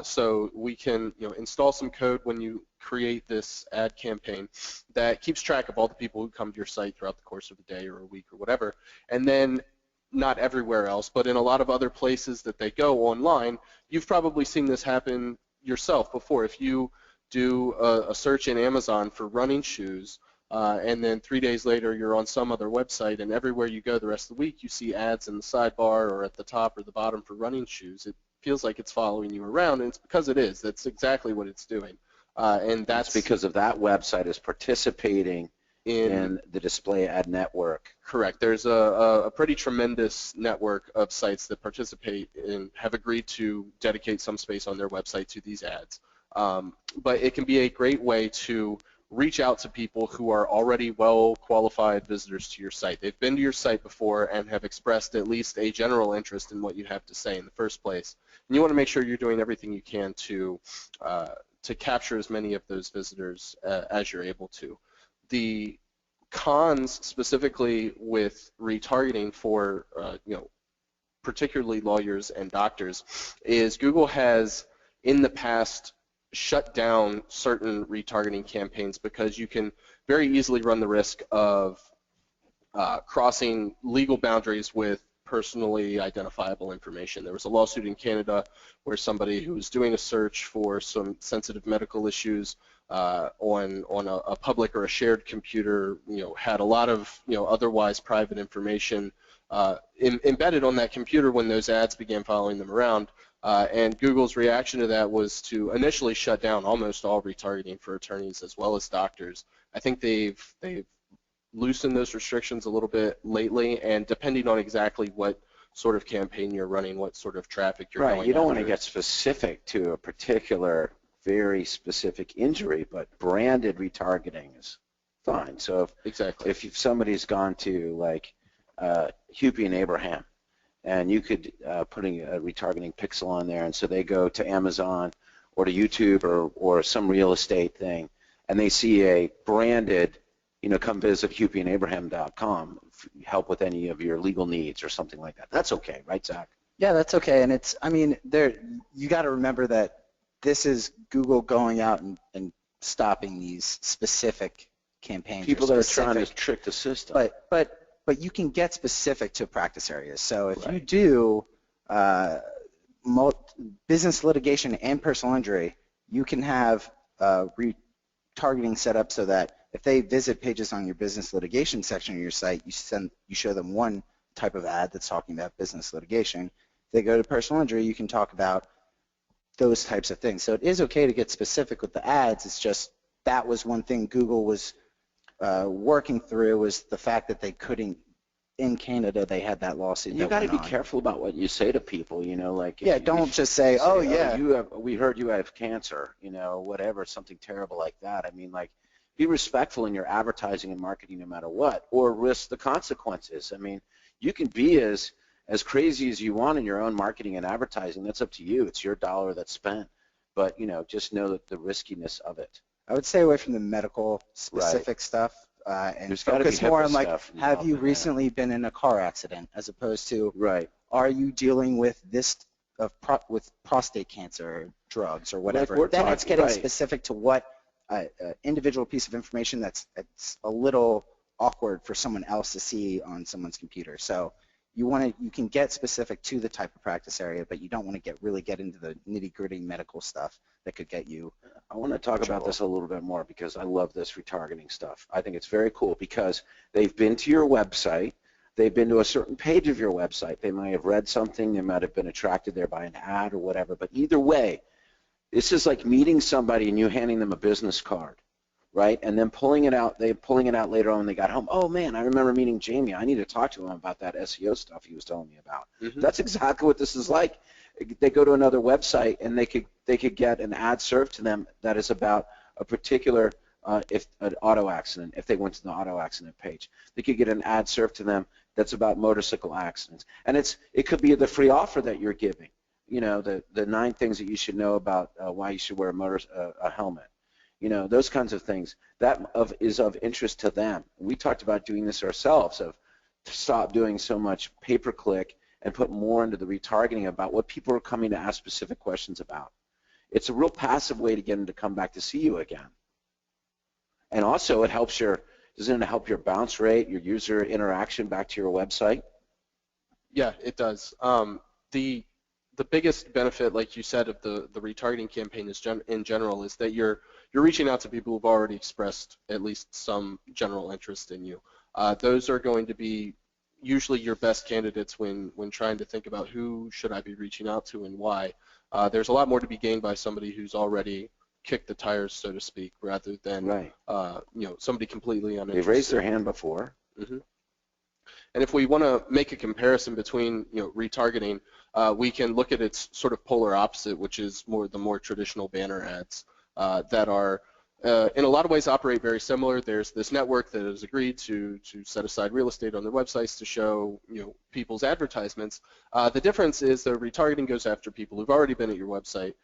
So we can install some code when you create this ad campaign that keeps track of all the people who come to your site throughout the course of a day or a week or whatever. And then not everywhere else, but in a lot of other places that they go online, you've probably seen this happen yourself before. If you do a search in Amazon for running shoes, and then 3 days later you're on some other website, and everywhere you go the rest of the week you see ads in the sidebar or at the top or the bottom for running shoes, feels like it's following you around, and it's because it is. That's exactly what it's doing. And that's because of that website is participating in the display ad network. Correct. There's a pretty tremendous network of sites that participate and have agreed to dedicate some space on their website to these ads. But it can be a great way to reach out to people who are already well-qualified visitors to your site. They've been to your site before and have expressed at least a general interest in what you have to say in the first place. And you want to make sure you're doing everything you can to capture as many of those visitors as you're able to. The cons specifically with retargeting for particularly lawyers and doctors is Google has in the past shut down certain retargeting campaigns because you can very easily run the risk of crossing legal boundaries with personally identifiable information. There was a lawsuit in Canada where somebody who was doing a search for some sensitive medical issues on a public or a shared computer, had a lot of otherwise private information embedded on that computer when those ads began following them around. And Google's reaction to that was to initially shut down almost all retargeting for attorneys as well as doctors. I think they've loosened those restrictions a little bit lately, and depending on exactly what sort of campaign you're running, what sort of traffic you're going after. Right, you don't want to get specific to a particular very specific injury, but branded retargeting is fine. So if somebody's gone to like Hupy and Abraham, and you could putting a retargeting pixel on there, and so they go to Amazon or to YouTube or some real estate thing, and they see a branded, come visit hupyandabraham.com, help with any of your legal needs or something like that. That's okay, right, Zach? Yeah, that's okay. And you got to remember that this is Google going out and stopping these specific campaigns. People that are trying to trick the system. But you can get specific to practice areas. So if you do business litigation and personal injury, you can have retargeting set up so that if they visit pages on your business litigation section of your site, you show them one type of ad that's talking about business litigation. If they go to personal injury, you can talk about those types of things. So it is okay to get specific with the ads. It's just that was one thing Google was working through, was the fact that they couldn't. In Canada, they had that lawsuit. You got to be careful about what you say to people. Don't just say, "Oh yeah, we heard you have cancer," whatever, something terrible like that. I mean, like, be respectful in your advertising and marketing no matter what, or risk the consequences. I mean, you can be as crazy as you want in your own marketing and advertising. That's up to you. It's your dollar that's spent. But just know that the riskiness of it. I would stay away from the medical specific stuff. And focus more on, like, have you recently been in a car accident, as opposed to, are you dealing with this with prostate cancer drugs or whatever. Then it's getting specific to what individual piece of information that's a little awkward for someone else to see on someone's computer. So you can get specific to the type of practice area, but you don't want to really get into the nitty-gritty medical stuff that could get you. I want to talk about this a little bit more because I love this retargeting stuff. I think it's very cool because they've been to your website, they've been to a certain page of your website, they might have read something, they might have been attracted there by an ad or whatever, but either way, this is like meeting somebody and you handing them a business card, right? And then pulling it out later on when they got home. Oh man, I remember meeting Jamie. I need to talk to him about that SEO stuff he was telling me about. Mm-hmm. That's exactly what this is like. They go to another website and they could get an ad served to them that is about a particular if an auto accident. If they went to the auto accident page, they could get an ad served to them that's about motorcycle accidents, and it could be the free offer that you're giving. The 9 things that you should know about why you should wear a helmet. Those kinds of things that is of interest to them. We talked about doing this ourselves, to stop doing so much pay-per-click and put more into the retargeting about what people are coming to ask specific questions about. It's a real passive way to get them to come back to see you again. And also it helps doesn't it help your bounce rate, your user interaction back to your website? Yeah, it does. The biggest benefit, like you said, of the retargeting campaign in general is that you're reaching out to people who've already expressed at least some general interest in you. Those are going to be usually your best candidates when trying to think about who should I be reaching out to and why. There's a lot more to be gained by somebody who's already kicked the tires, so to speak, rather than Right. Somebody completely uninterested. They've raised their hand before. Mm-hmm. And if we want to make a comparison between retargeting, we can look at its sort of polar opposite, which is the more traditional banner ads that are in a lot of ways operate very similar. There's this network that has agreed to set aside real estate on their websites to show people's advertisements. The difference is the retargeting goes after people who've already been at your website.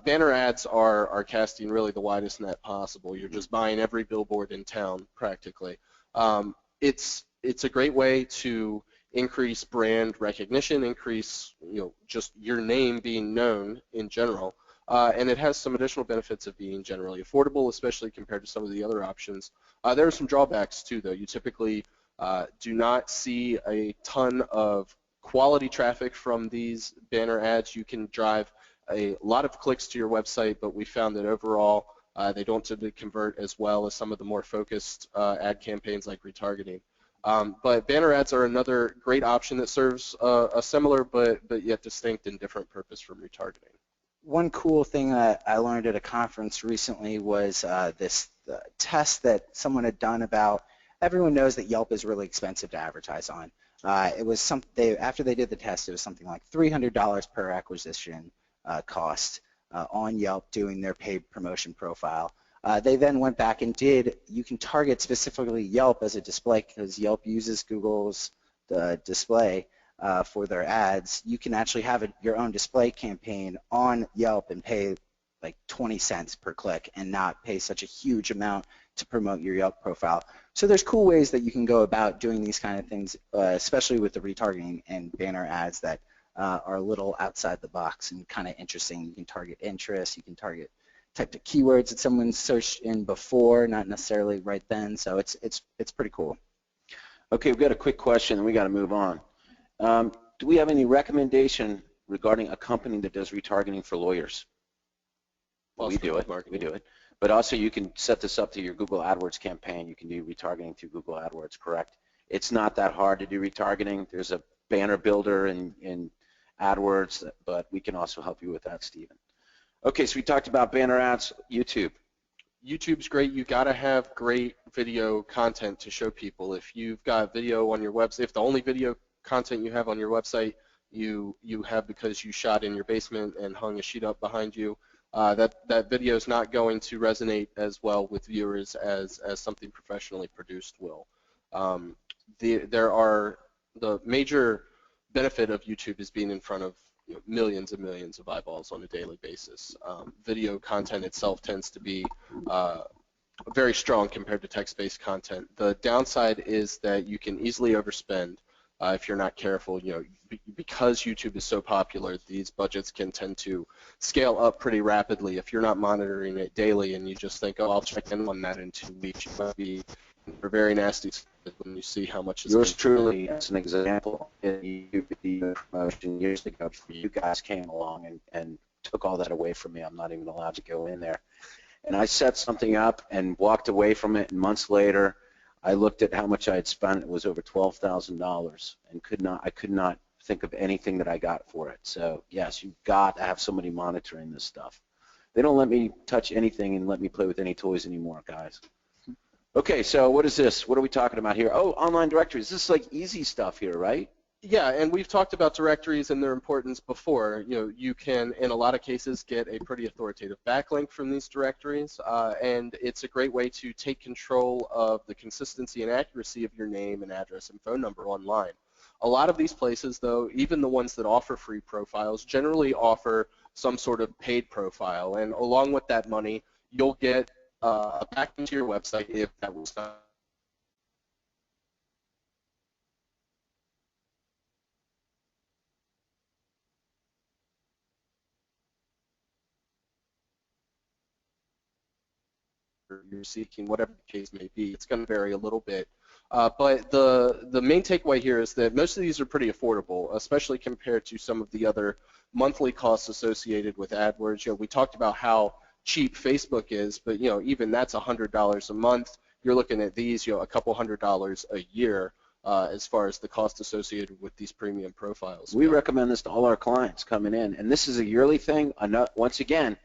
Banner ads are casting really the widest net possible. You're just buying every billboard in town practically. It's a great way to increase brand recognition, increase just your name being known in general. And it has some additional benefits of being generally affordable, especially compared to some of the other options. There are some drawbacks too, though. You typically do not see a ton of quality traffic from these banner ads. You can drive a lot of clicks to your website, but we found that overall they don't typically convert as well as some of the more focused ad campaigns like retargeting. But banner ads are another great option that serves a similar but yet distinct and different purpose from retargeting. One cool thing that I learned at a conference recently was this test that someone had done about, everyone knows that Yelp is really expensive to advertise on. It was after they did the test, it was something like $300 per acquisition cost on Yelp doing their paid promotion profile. They then went back and you can target specifically Yelp as a display because Yelp uses Google's display for their ads. You can actually have your own display campaign on Yelp and pay like 20 cents per click and not pay such a huge amount to promote your Yelp profile. So there's cool ways that you can go about doing these kind of things, especially with the retargeting and banner ads that are a little outside the box and kind of interesting. You can target interest, you can target type of keywords that someone searched in before, not necessarily right then. So it's pretty cool. Okay, we've got a quick question and we got to move on. Do we have any recommendation regarding a company that does retargeting for lawyers? We do it. But also you can set this up to your Google AdWords campaign. You can do retargeting through Google AdWords, correct? It's not that hard to do retargeting. There's a banner builder in AdWords, but we can also help you with that, Stephen. Okay, so we talked about banner ads, YouTube. YouTube's great. You got to have great video content to show people. If you've got video on your website, if the only video content you have on your website you have because you shot in your basement and hung a sheet up behind you, that video is not going to resonate as well with viewers as something professionally produced will. The major benefit of YouTube is being in front of millions and millions of eyeballs on a daily basis. Video content itself tends to be very strong compared to text-based content. The downside is that you can easily overspend if you're not careful. Because YouTube is so popular, these budgets can tend to scale up pretty rapidly. If you're not monitoring it daily and you just think, oh, I'll check in on that in 2 weeks, you might be for very nasty when you see how much is yours truly, as an example, in YouTube video promotion years ago, before you guys came along and took all that away from me. I'm not even allowed to go in there. And I set something up and walked away from it, and months later I looked at how much I had spent. It was over $12,000, and I could not think of anything that I got for it. So yes, you've got to have somebody monitoring this stuff. They don't let me touch anything and let me play with any toys anymore, guys. Okay, so what is this? What are we talking about here? Oh, online directories. This is like easy stuff here, right? Yeah, and we've talked about directories and their importance before. You can, in a lot of cases, get a pretty authoritative backlink from these directories, and it's a great way to take control of the consistency and accuracy of your name and address and phone number online. A lot of these places, though, even the ones that offer free profiles, generally offer some sort of paid profile, and along with that money, you'll get a backlink to your website if that was not you're seeking, whatever the case may be. It's going to vary a little bit. But the main takeaway here is that most of these are pretty affordable, especially compared to some of the other monthly costs associated with AdWords. We talked about how cheap Facebook is, but even that's $100 a month. You're looking at these, a couple $100s a year. as far as the cost associated with these premium profiles. We recommend this to all our clients coming in, and this is a yearly thing. Once again,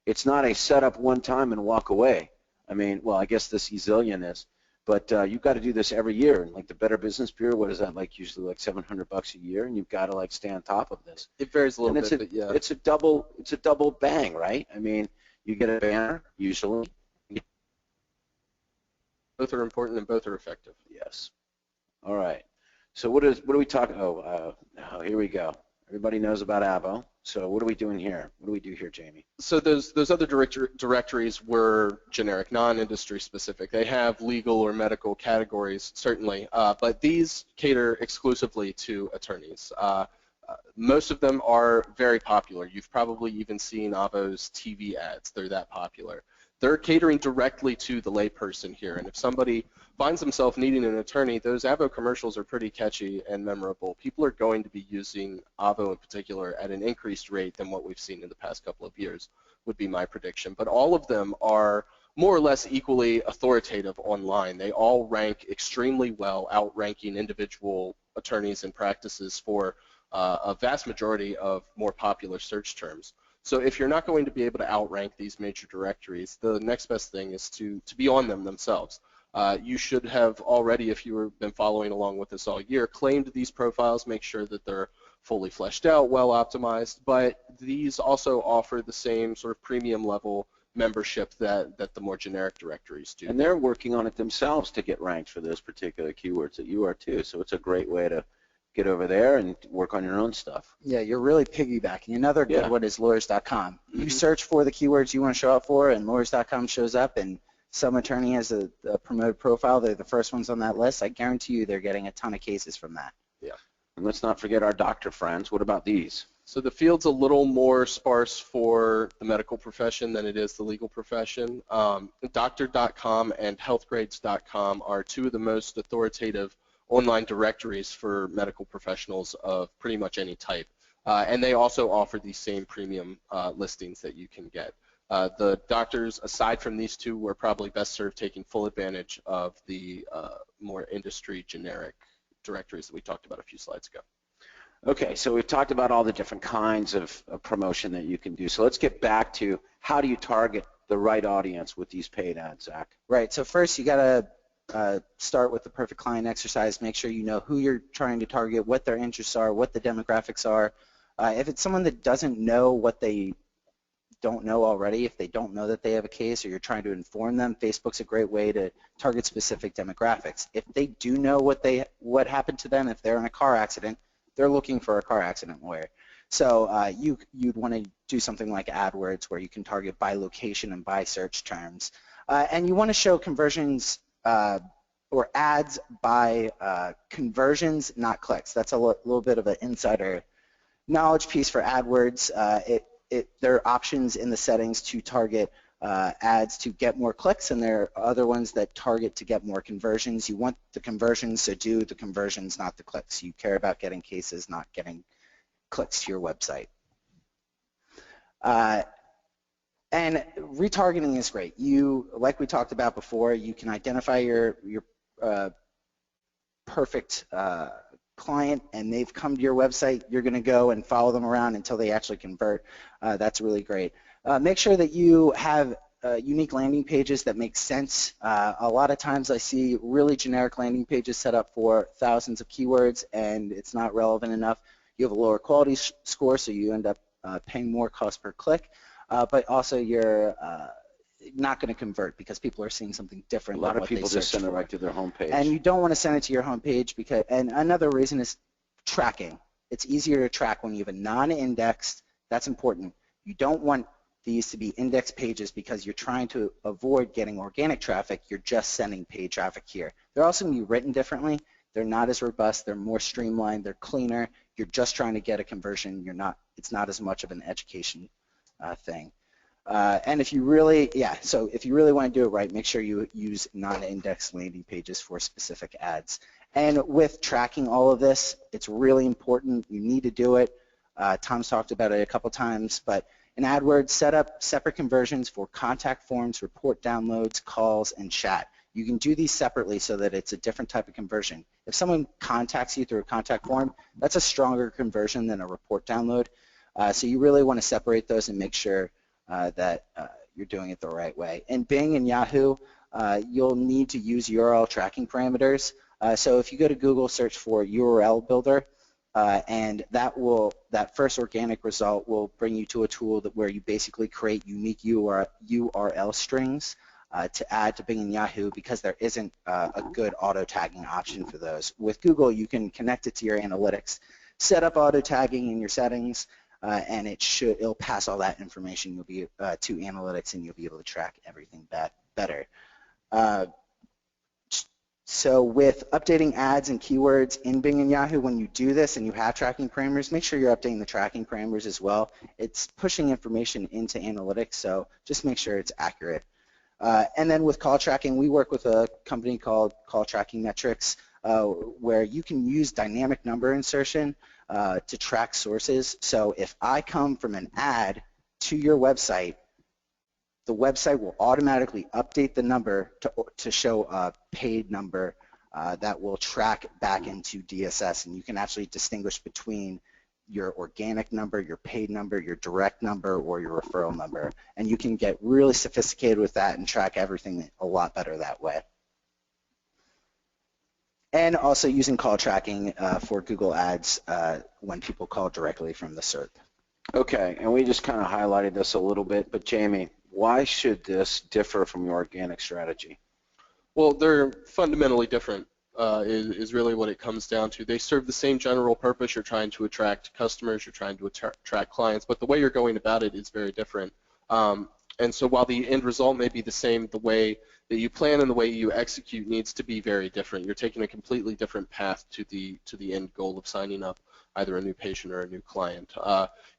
it's not a set up one time and walk away. I mean, well, I guess this Ezillion is, but you've got to do this every year. And like the Better Business Bureau, what is that like? Usually like $700 a year, and you've got to like stay on top of this. It varies a little bit, but yeah. It's a double bang, right? I mean, you get a banner usually. Both are important and both are effective. Yes. All right. So what are we talking? Oh, here we go. Everybody knows about Avo. So what are we doing here? What do we do here, Jamie? So those other directories were generic, non-industry specific. They have legal or medical categories, certainly, but these cater exclusively to attorneys. Most of them are very popular. You've probably even seen Avo's TV ads. They're that popular. They're catering directly to the layperson here, and if somebody finds themselves needing an attorney, those Avo commercials are pretty catchy and memorable. People are going to be using Avo in particular at an increased rate than what we've seen in the past couple of years, would be my prediction. But all of them are more or less equally authoritative online. They all rank extremely well, outranking individual attorneys and practices for a vast majority of more popular search terms. So if you're not going to be able to outrank these major directories, the next best thing is to be on them themselves. You should have already, if you've been following along with us all year, claimed these profiles, make sure that they're fully fleshed out, well optimized, but these also offer the same sort of premium level membership that the more generic directories do. And they're working on it themselves to get ranked for those particular keywords that you are too, so it's a great way to get over there and work on your own stuff. Yeah, you're really piggybacking. Another good one is lawyers.com. You search for the keywords you want to show up for, and lawyers.com shows up, and some attorney has a promoted profile. They're the first ones on that list. I guarantee you they're getting a ton of cases from that. Yeah. And let's not forget our doctor friends. What about these? So the field's a little more sparse for the medical profession than it is the legal profession. Doctor.com and healthgrades.com are two of the most authoritative online directories for medical professionals of pretty much any type. And they also offer these same premium listings that you can get. The doctors, aside from these two, are probably best served taking full advantage of the more industry generic directories that we talked about a few slides ago. Okay, so we've talked about all the different kinds of promotion that you can do. So let's get back to how do you target the right audience with these paid ads, Zach? Right, so first you got to start with the perfect client exercise. Make sure you know who you're trying to target, what their interests are, what the demographics are. If it's someone that doesn't know what they don't know already, if they don't know that they have a case or you're trying to inform them, Facebook's a great way to target specific demographics. If they do know what happened to them, if they're in a car accident, they're looking for a car accident lawyer. So you'd want to do something like AdWords where you can target by location and by search terms. And you want to show conversions or ads by conversions, not clicks. That's a little bit of an insider knowledge piece for AdWords. There are options in the settings to target ads to get more clicks, and there are other ones that target to get more conversions. You want the conversions, so do the conversions, not the clicks. You care about getting cases, not getting clicks to your website. And retargeting is great. Like we talked about before, you can identify your perfect client, and they've come to your website. You're going to go and follow them around until they actually convert. That's really great. Make sure that you have unique landing pages that make sense. A lot of times I see really generic landing pages set up for thousands of keywords, and it's not relevant enough. You have a lower quality score, so you end up paying more cost per click. But also you're not going to convert because people are seeing something different. A lot of people just send it right to their homepage. And you don't want to send it to your homepage because. And another reason is tracking. It's easier to track when you have a non-indexed. That's important. You don't want these to be index pages because you're trying to avoid getting organic traffic. You're just sending paid traffic here. They're also going to be written differently. They're not as robust. They're more streamlined. They're cleaner. You're just trying to get a conversion. It's not as much of an education thing. And if you really, so if you really want to do it right, make sure you use non-indexed landing pages for specific ads. And with tracking all of this, it's really important. You need to do it. Tom's talked about it a couple times, but in AdWords, set up separate conversions for contact forms, report downloads, calls, and chat. You can do these separately so that it's a different type of conversion. If someone contacts you through a contact form, that's a stronger conversion than a report download. So you really want to separate those and make sure that you're doing it the right way. In Bing and Yahoo, you'll need to use URL tracking parameters. So if you go to Google, search for URL Builder, and that first organic result will bring you to a tool where you basically create unique URL strings to add to Bing and Yahoo, because there isn't a good auto tagging option for those. With Google, you can connect it to your analytics, set up auto tagging in your settings, and it'll pass all that information to analytics, and you'll be able to track everything better. So with updating ads and keywords in Bing and Yahoo, when you do this and you have tracking parameters, make sure you're updating the tracking parameters as well. It's pushing information into analytics, so just make sure it's accurate. And then with call tracking, we work with a company called Call Tracking Metrics, where you can use dynamic number insertion to track sources. So if I come from an ad to your website, the website will automatically update the number to show a paid number that will track back into DSS, and you can actually distinguish between your organic number, your paid number, your direct number, or your referral number. And you can get really sophisticated with that and track everything a lot better that way. And also using call tracking for Google Ads when people call directly from the SERP. Okay, and we just kind of highlighted this a little bit, but Jamie, why should this differ from your organic strategy? Well, they're fundamentally different, is really what it comes down to. They serve the same general purpose. You're trying to attract customers, you're trying to attract clients, but the way you're going about it is very different. And so while the end result may be the same, the way that you plan and the way you execute needs to be very different. You're taking a completely different path to the end goal of signing up either a new patient or a new client.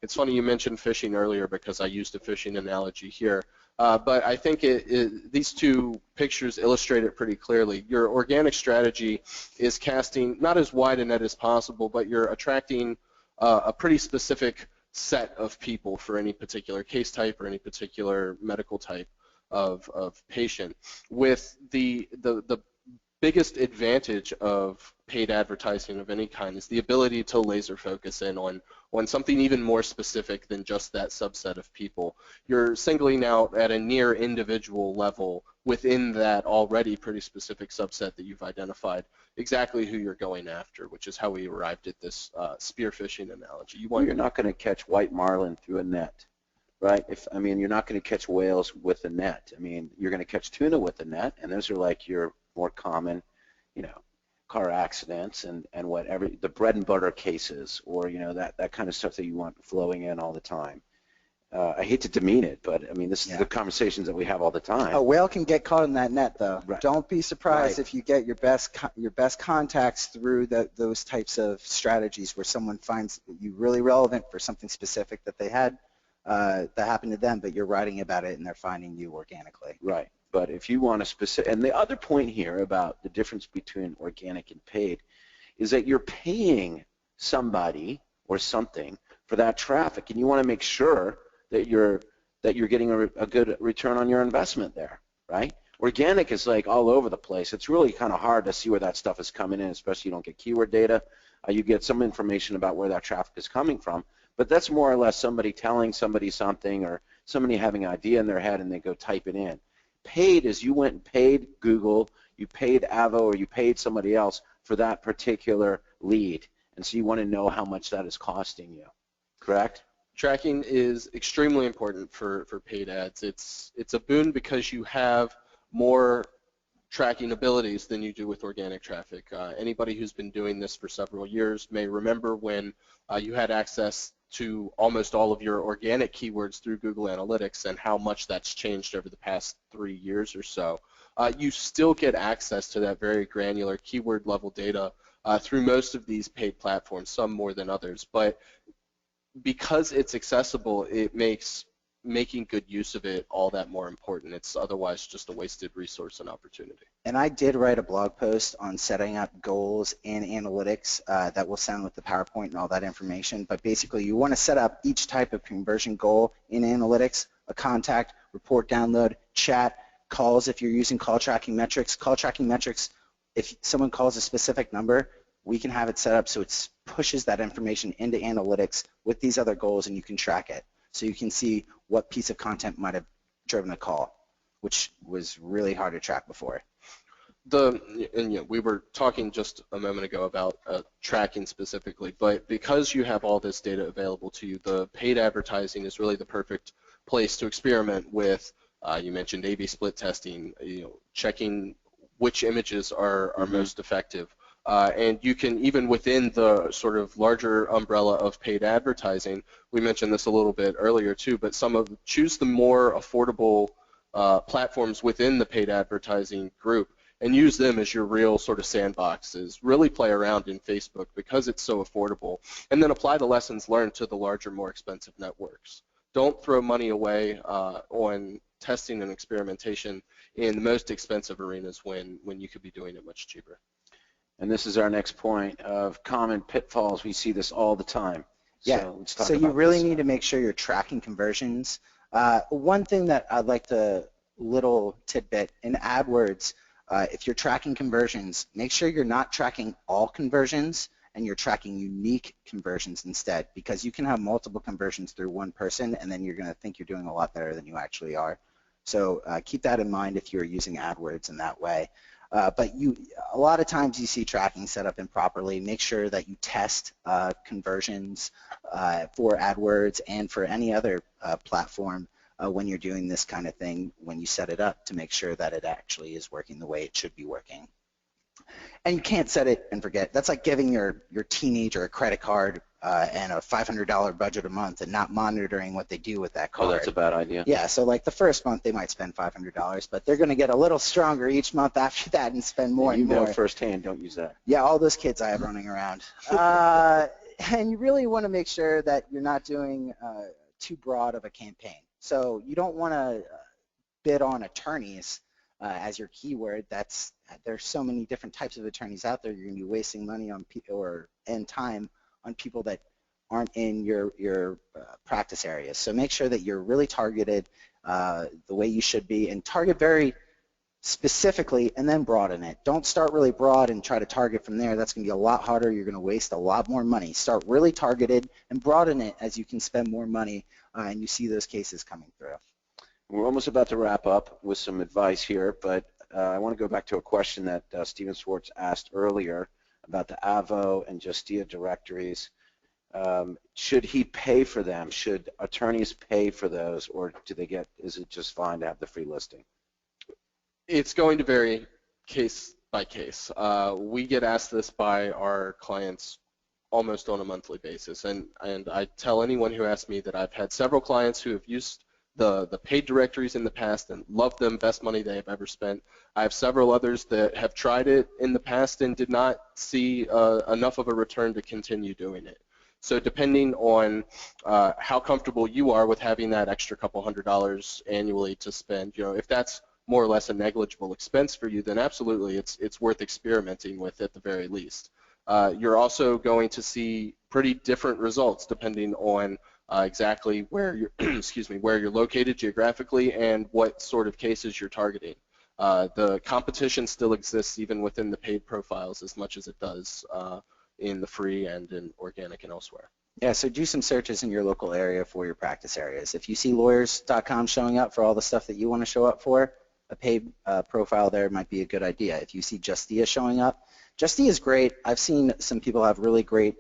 It's funny you mentioned phishing earlier, because I used a phishing analogy here. But I think these two pictures illustrate it pretty clearly. Your organic strategy is casting not as wide a net as possible, but you're attracting a pretty specific set of people for any particular case type or any particular medical type of patient. With the biggest advantage of paid advertising of any kind is the ability to laser focus in on something even more specific than just that subset of people. You're singling out at a near individual level within that already pretty specific subset that you've identified exactly who you're going after, which is how we arrived at this spear phishing analogy. You're not going to catch white marlin through a net, right? You're not going to catch whales with a net. You're going to catch tuna with a net, and those are like your more common, car accidents and whatever, the bread and butter cases, or that kind of stuff that you want flowing in all the time. I hate to demean it, but this is the conversations that we have all the time. A whale can get caught in that net, though. Right. Don't be surprised if you get your best contacts through those types of strategies, where someone finds you really relevant for something specific that they had that happened to them, but you're writing about it and they're finding you organically. Right. But if you want a specific, and the other point here about the difference between organic and paid is that you're paying somebody or something for that traffic, and you want to make sure that you're getting a good return on your investment there, right? Organic is like all over the place. It's really kind of hard to see where that stuff is coming in, especially you don't get keyword data. You get some information about where that traffic is coming from, but that's more or less somebody telling somebody something, or somebody having an idea in their head and they go type it in. Paid is you went and paid Google, you paid Avo, or you paid somebody else for that particular lead, and so you want to know how much that is costing you, correct? Tracking is extremely important for paid ads. It's a boon because you have more tracking abilities than you do with organic traffic. Anybody who's been doing this for several years may remember when you had access to almost all of your organic keywords through Google Analytics, and how much that's changed over the past 3 years or so. You still get access to that very granular keyword level data through most of these paid platforms, some more than others. But because it's accessible, it makes making good use of it all that more important. It's otherwise just a wasted resource and opportunity. And I did write a blog post on setting up goals in analytics that will send with the PowerPoint and all that information. But basically, you want to set up each type of conversion goal in analytics: a contact, report download, chat, calls, if you're using call tracking metrics, if someone calls a specific number, we can have it set up so it pushes that information into analytics with these other goals, and you can track it. So you can see what piece of content might have driven a call, which was really hard to track before. We were talking just a moment ago about tracking specifically, but because you have all this data available to you, the paid advertising is really the perfect place to experiment with. You mentioned A/B split testing, checking which images are most effective. And you can, even within the sort of larger umbrella of paid advertising, we mentioned this a little bit earlier too, but choose the more affordable platforms within the paid advertising group and use them as your real sort of sandboxes. Really play around in Facebook because it's so affordable, and then apply the lessons learned to the larger, more expensive networks. Don't throw money away on testing and experimentation in the most expensive arenas when you could be doing it much cheaper. And this is our next point of common pitfalls. We see this all the time. Yeah, so you really need to make sure you're tracking conversions. One thing that I'd like to, little tidbit, in AdWords, if you're tracking conversions, make sure you're not tracking all conversions and you're tracking unique conversions instead, because you can have multiple conversions through one person and then you're going to think you're doing a lot better than you actually are. So keep that in mind if you're using AdWords in that way. But a lot of times you see tracking set up improperly. Make sure that you test conversions for AdWords and for any other platform when you're doing this kind of thing, when you set it up, to make sure that it actually is working the way it should be working. And you can't set it and forget. That's like giving your teenager a credit card and a $500 budget a month and not monitoring what they do with that card. Oh, that's a bad idea. Yeah, so like the first month they might spend $500, but they're going to get a little stronger each month after that and spend more and more. You know firsthand, don't use that. Yeah, all those kids I have running around. And you really want to make sure that you're not doing too broad of a campaign. So you don't want to bid on attorneys as your keyword. There's so many different types of attorneys out there. You're going to be wasting money on and time on people that aren't in your practice areas. So make sure that you're really targeted the way you should be, and target very specifically and then broaden it. Don't start really broad and try to target from there. That's going to be a lot harder. You're going to waste a lot more money. Start really targeted and broaden it as you can spend more money and you see those cases coming through. We're almost about to wrap up with some advice here, but I want to go back to a question that Steven Swartz asked earlier about the Avo and Justia directories. Should he pay for them? Should attorneys pay for those, or is it just fine to have the free listing? It's going to vary case by case. We get asked this by our clients almost on a monthly basis, and I tell anyone who asks me that I've had several clients who have used the paid directories in the past and loved them, best money they have ever spent. I have several others that have tried it in the past and did not see enough of a return to continue doing it. So depending on how comfortable you are with having that extra couple $100 annually to spend, if that's more or less a negligible expense for you, then absolutely it's worth experimenting with at the very least. You're also going to see pretty different results depending on exactly where you're where you're located geographically and what sort of cases you're targeting. The competition still exists even within the paid profiles as much as it does in the free and in organic and elsewhere. Yeah, so do some searches in your local area for your practice areas. If you see lawyers.com showing up for all the stuff that you want to show up for, a paid profile there might be a good idea. If you see Justia showing up, Justia is great. I've seen some people have really great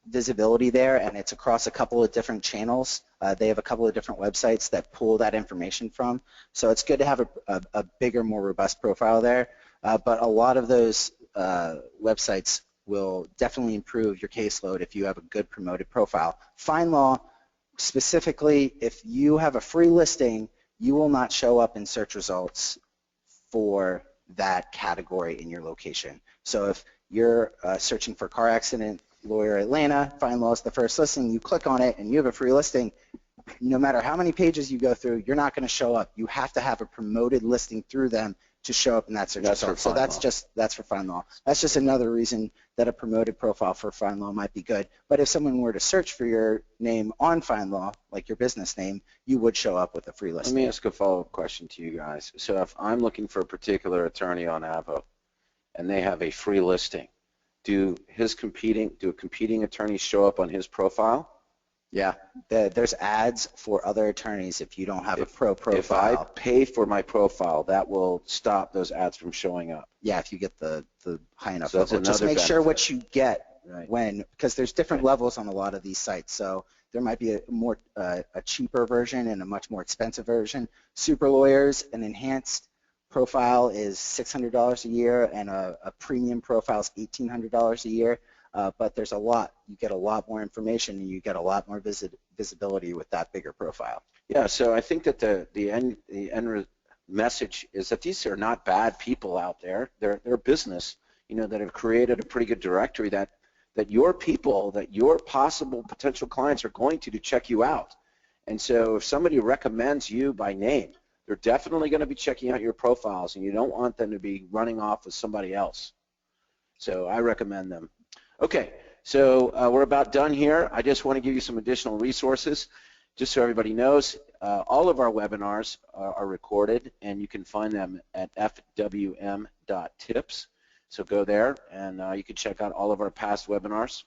visibility there, and it's across a couple of different channels. They have a couple of different websites that pull that information from. So it's good to have a bigger, more robust profile there. But a lot of those websites will definitely improve your caseload if you have a good promoted profile. FindLaw, specifically, if you have a free listing, you will not show up in search results for that category in your location. So if you're searching for car accident lawyer Atlanta, FindLaw is the first listing, you click on it and you have a free listing, no matter how many pages you go through, you're not going to show up. You have to have a promoted listing through them to show up in that search That's result. for So FindLaw. that's for FindLaw. That's just another reason that a promoted profile for FindLaw might be good. But if someone were to search for your name on FindLaw, like your business name, you would show up with a free Let listing. me ask a follow-up question to you guys. So if I'm looking for a particular attorney on Avo and they have a free listing, do competing attorneys show up on his profile? Yeah, there's ads for other attorneys if you don't have a pro profile. If I pay for my profile, that will stop those ads from showing up. Yeah, if you get the high enough So that's level. Just another make sure benefit. what you get Right. because there's different Okay. levels on a lot of these sites. So there might be a cheaper version and a much more expensive version. Super Lawyers, an enhanced profile is $600 a year, and a premium profile is $1,800 a year. But there's you get a lot more information, and you get a lot more visibility with that bigger profile. Yeah, so I think that the end message is that these are not bad people out there. They're business, that have created a pretty good directory that your people, that your possible potential clients are going to check you out. And so if somebody recommends you by name, they're definitely going to be checking out your profiles, and you don't want them to be running off with somebody else. So I recommend them. Okay, so we're about done here. I just want to give you some additional resources. Just so everybody knows, all of our webinars are recorded, and you can find them at fwm.tips. So go there, and you can check out all of our past webinars.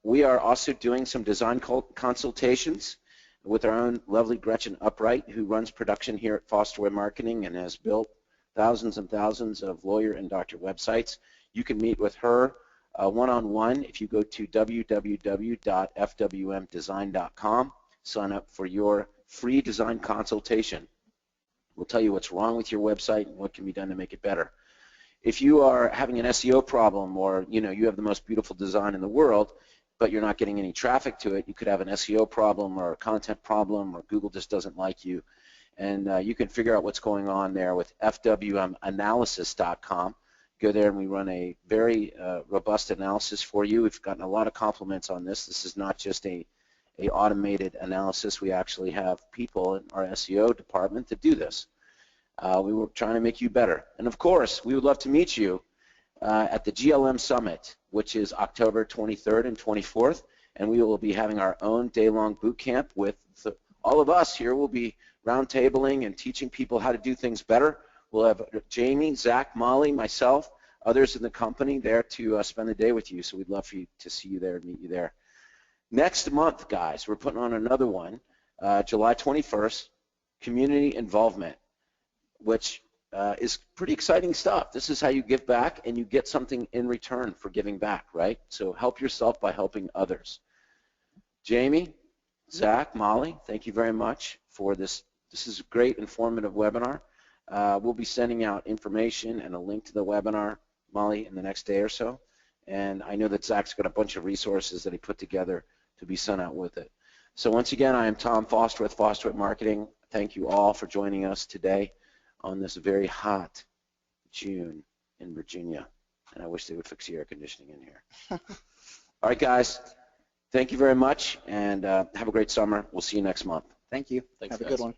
We are also doing some design consultations with our own lovely Gretchen Upright, who runs production here at Foster Web Marketing and has built thousands and thousands of lawyer and doctor websites. You can meet with her one-on-one if you go to www.fwmdesign.com. Sign up for your free design consultation. We'll tell you what's wrong with your website and what can be done to make it better. If you are having an SEO problem, or you have the most beautiful design in the world, but you're not getting any traffic to it, you could have an SEO problem or a content problem, or Google just doesn't like you. And you can figure out what's going on there with fwmanalysis.com. Go there and we run a very robust analysis for you. We've gotten a lot of compliments on this. This is not just a automated analysis. We actually have people in our SEO department that do this. We were trying to make you better. And of course, we would love to meet you at the GLM Summit, which is October 23rd and 24th, and we will be having our own day-long boot camp with all of us here. We'll be roundtabling and teaching people how to do things better. We'll have Jamie, Zach, Molly, myself, others in the company there to spend the day with you, so we'd love for you to see you there and meet you there. Next month, guys, we're putting on another one, July 21st, Community Involvement, which is pretty exciting stuff. This is how you give back, and you get something in return for giving back, right? So help yourself by helping others. Jamie, Zach, Molly, thank you very much for this. This is a great informative webinar. We'll be sending out information and a link to the webinar, Molly, in the next day or so. And I know that Zach's got a bunch of resources that he put together to be sent out with it. So once again, I am Tom Foster with Foster Web Marketing. Thank you all for joining us today on this very hot June in Virginia. And I wish they would fix the air conditioning in here. All right, guys. Thank you very much, and have a great summer. We'll see you next month. Thank you. Thanks, Have a guys. good one.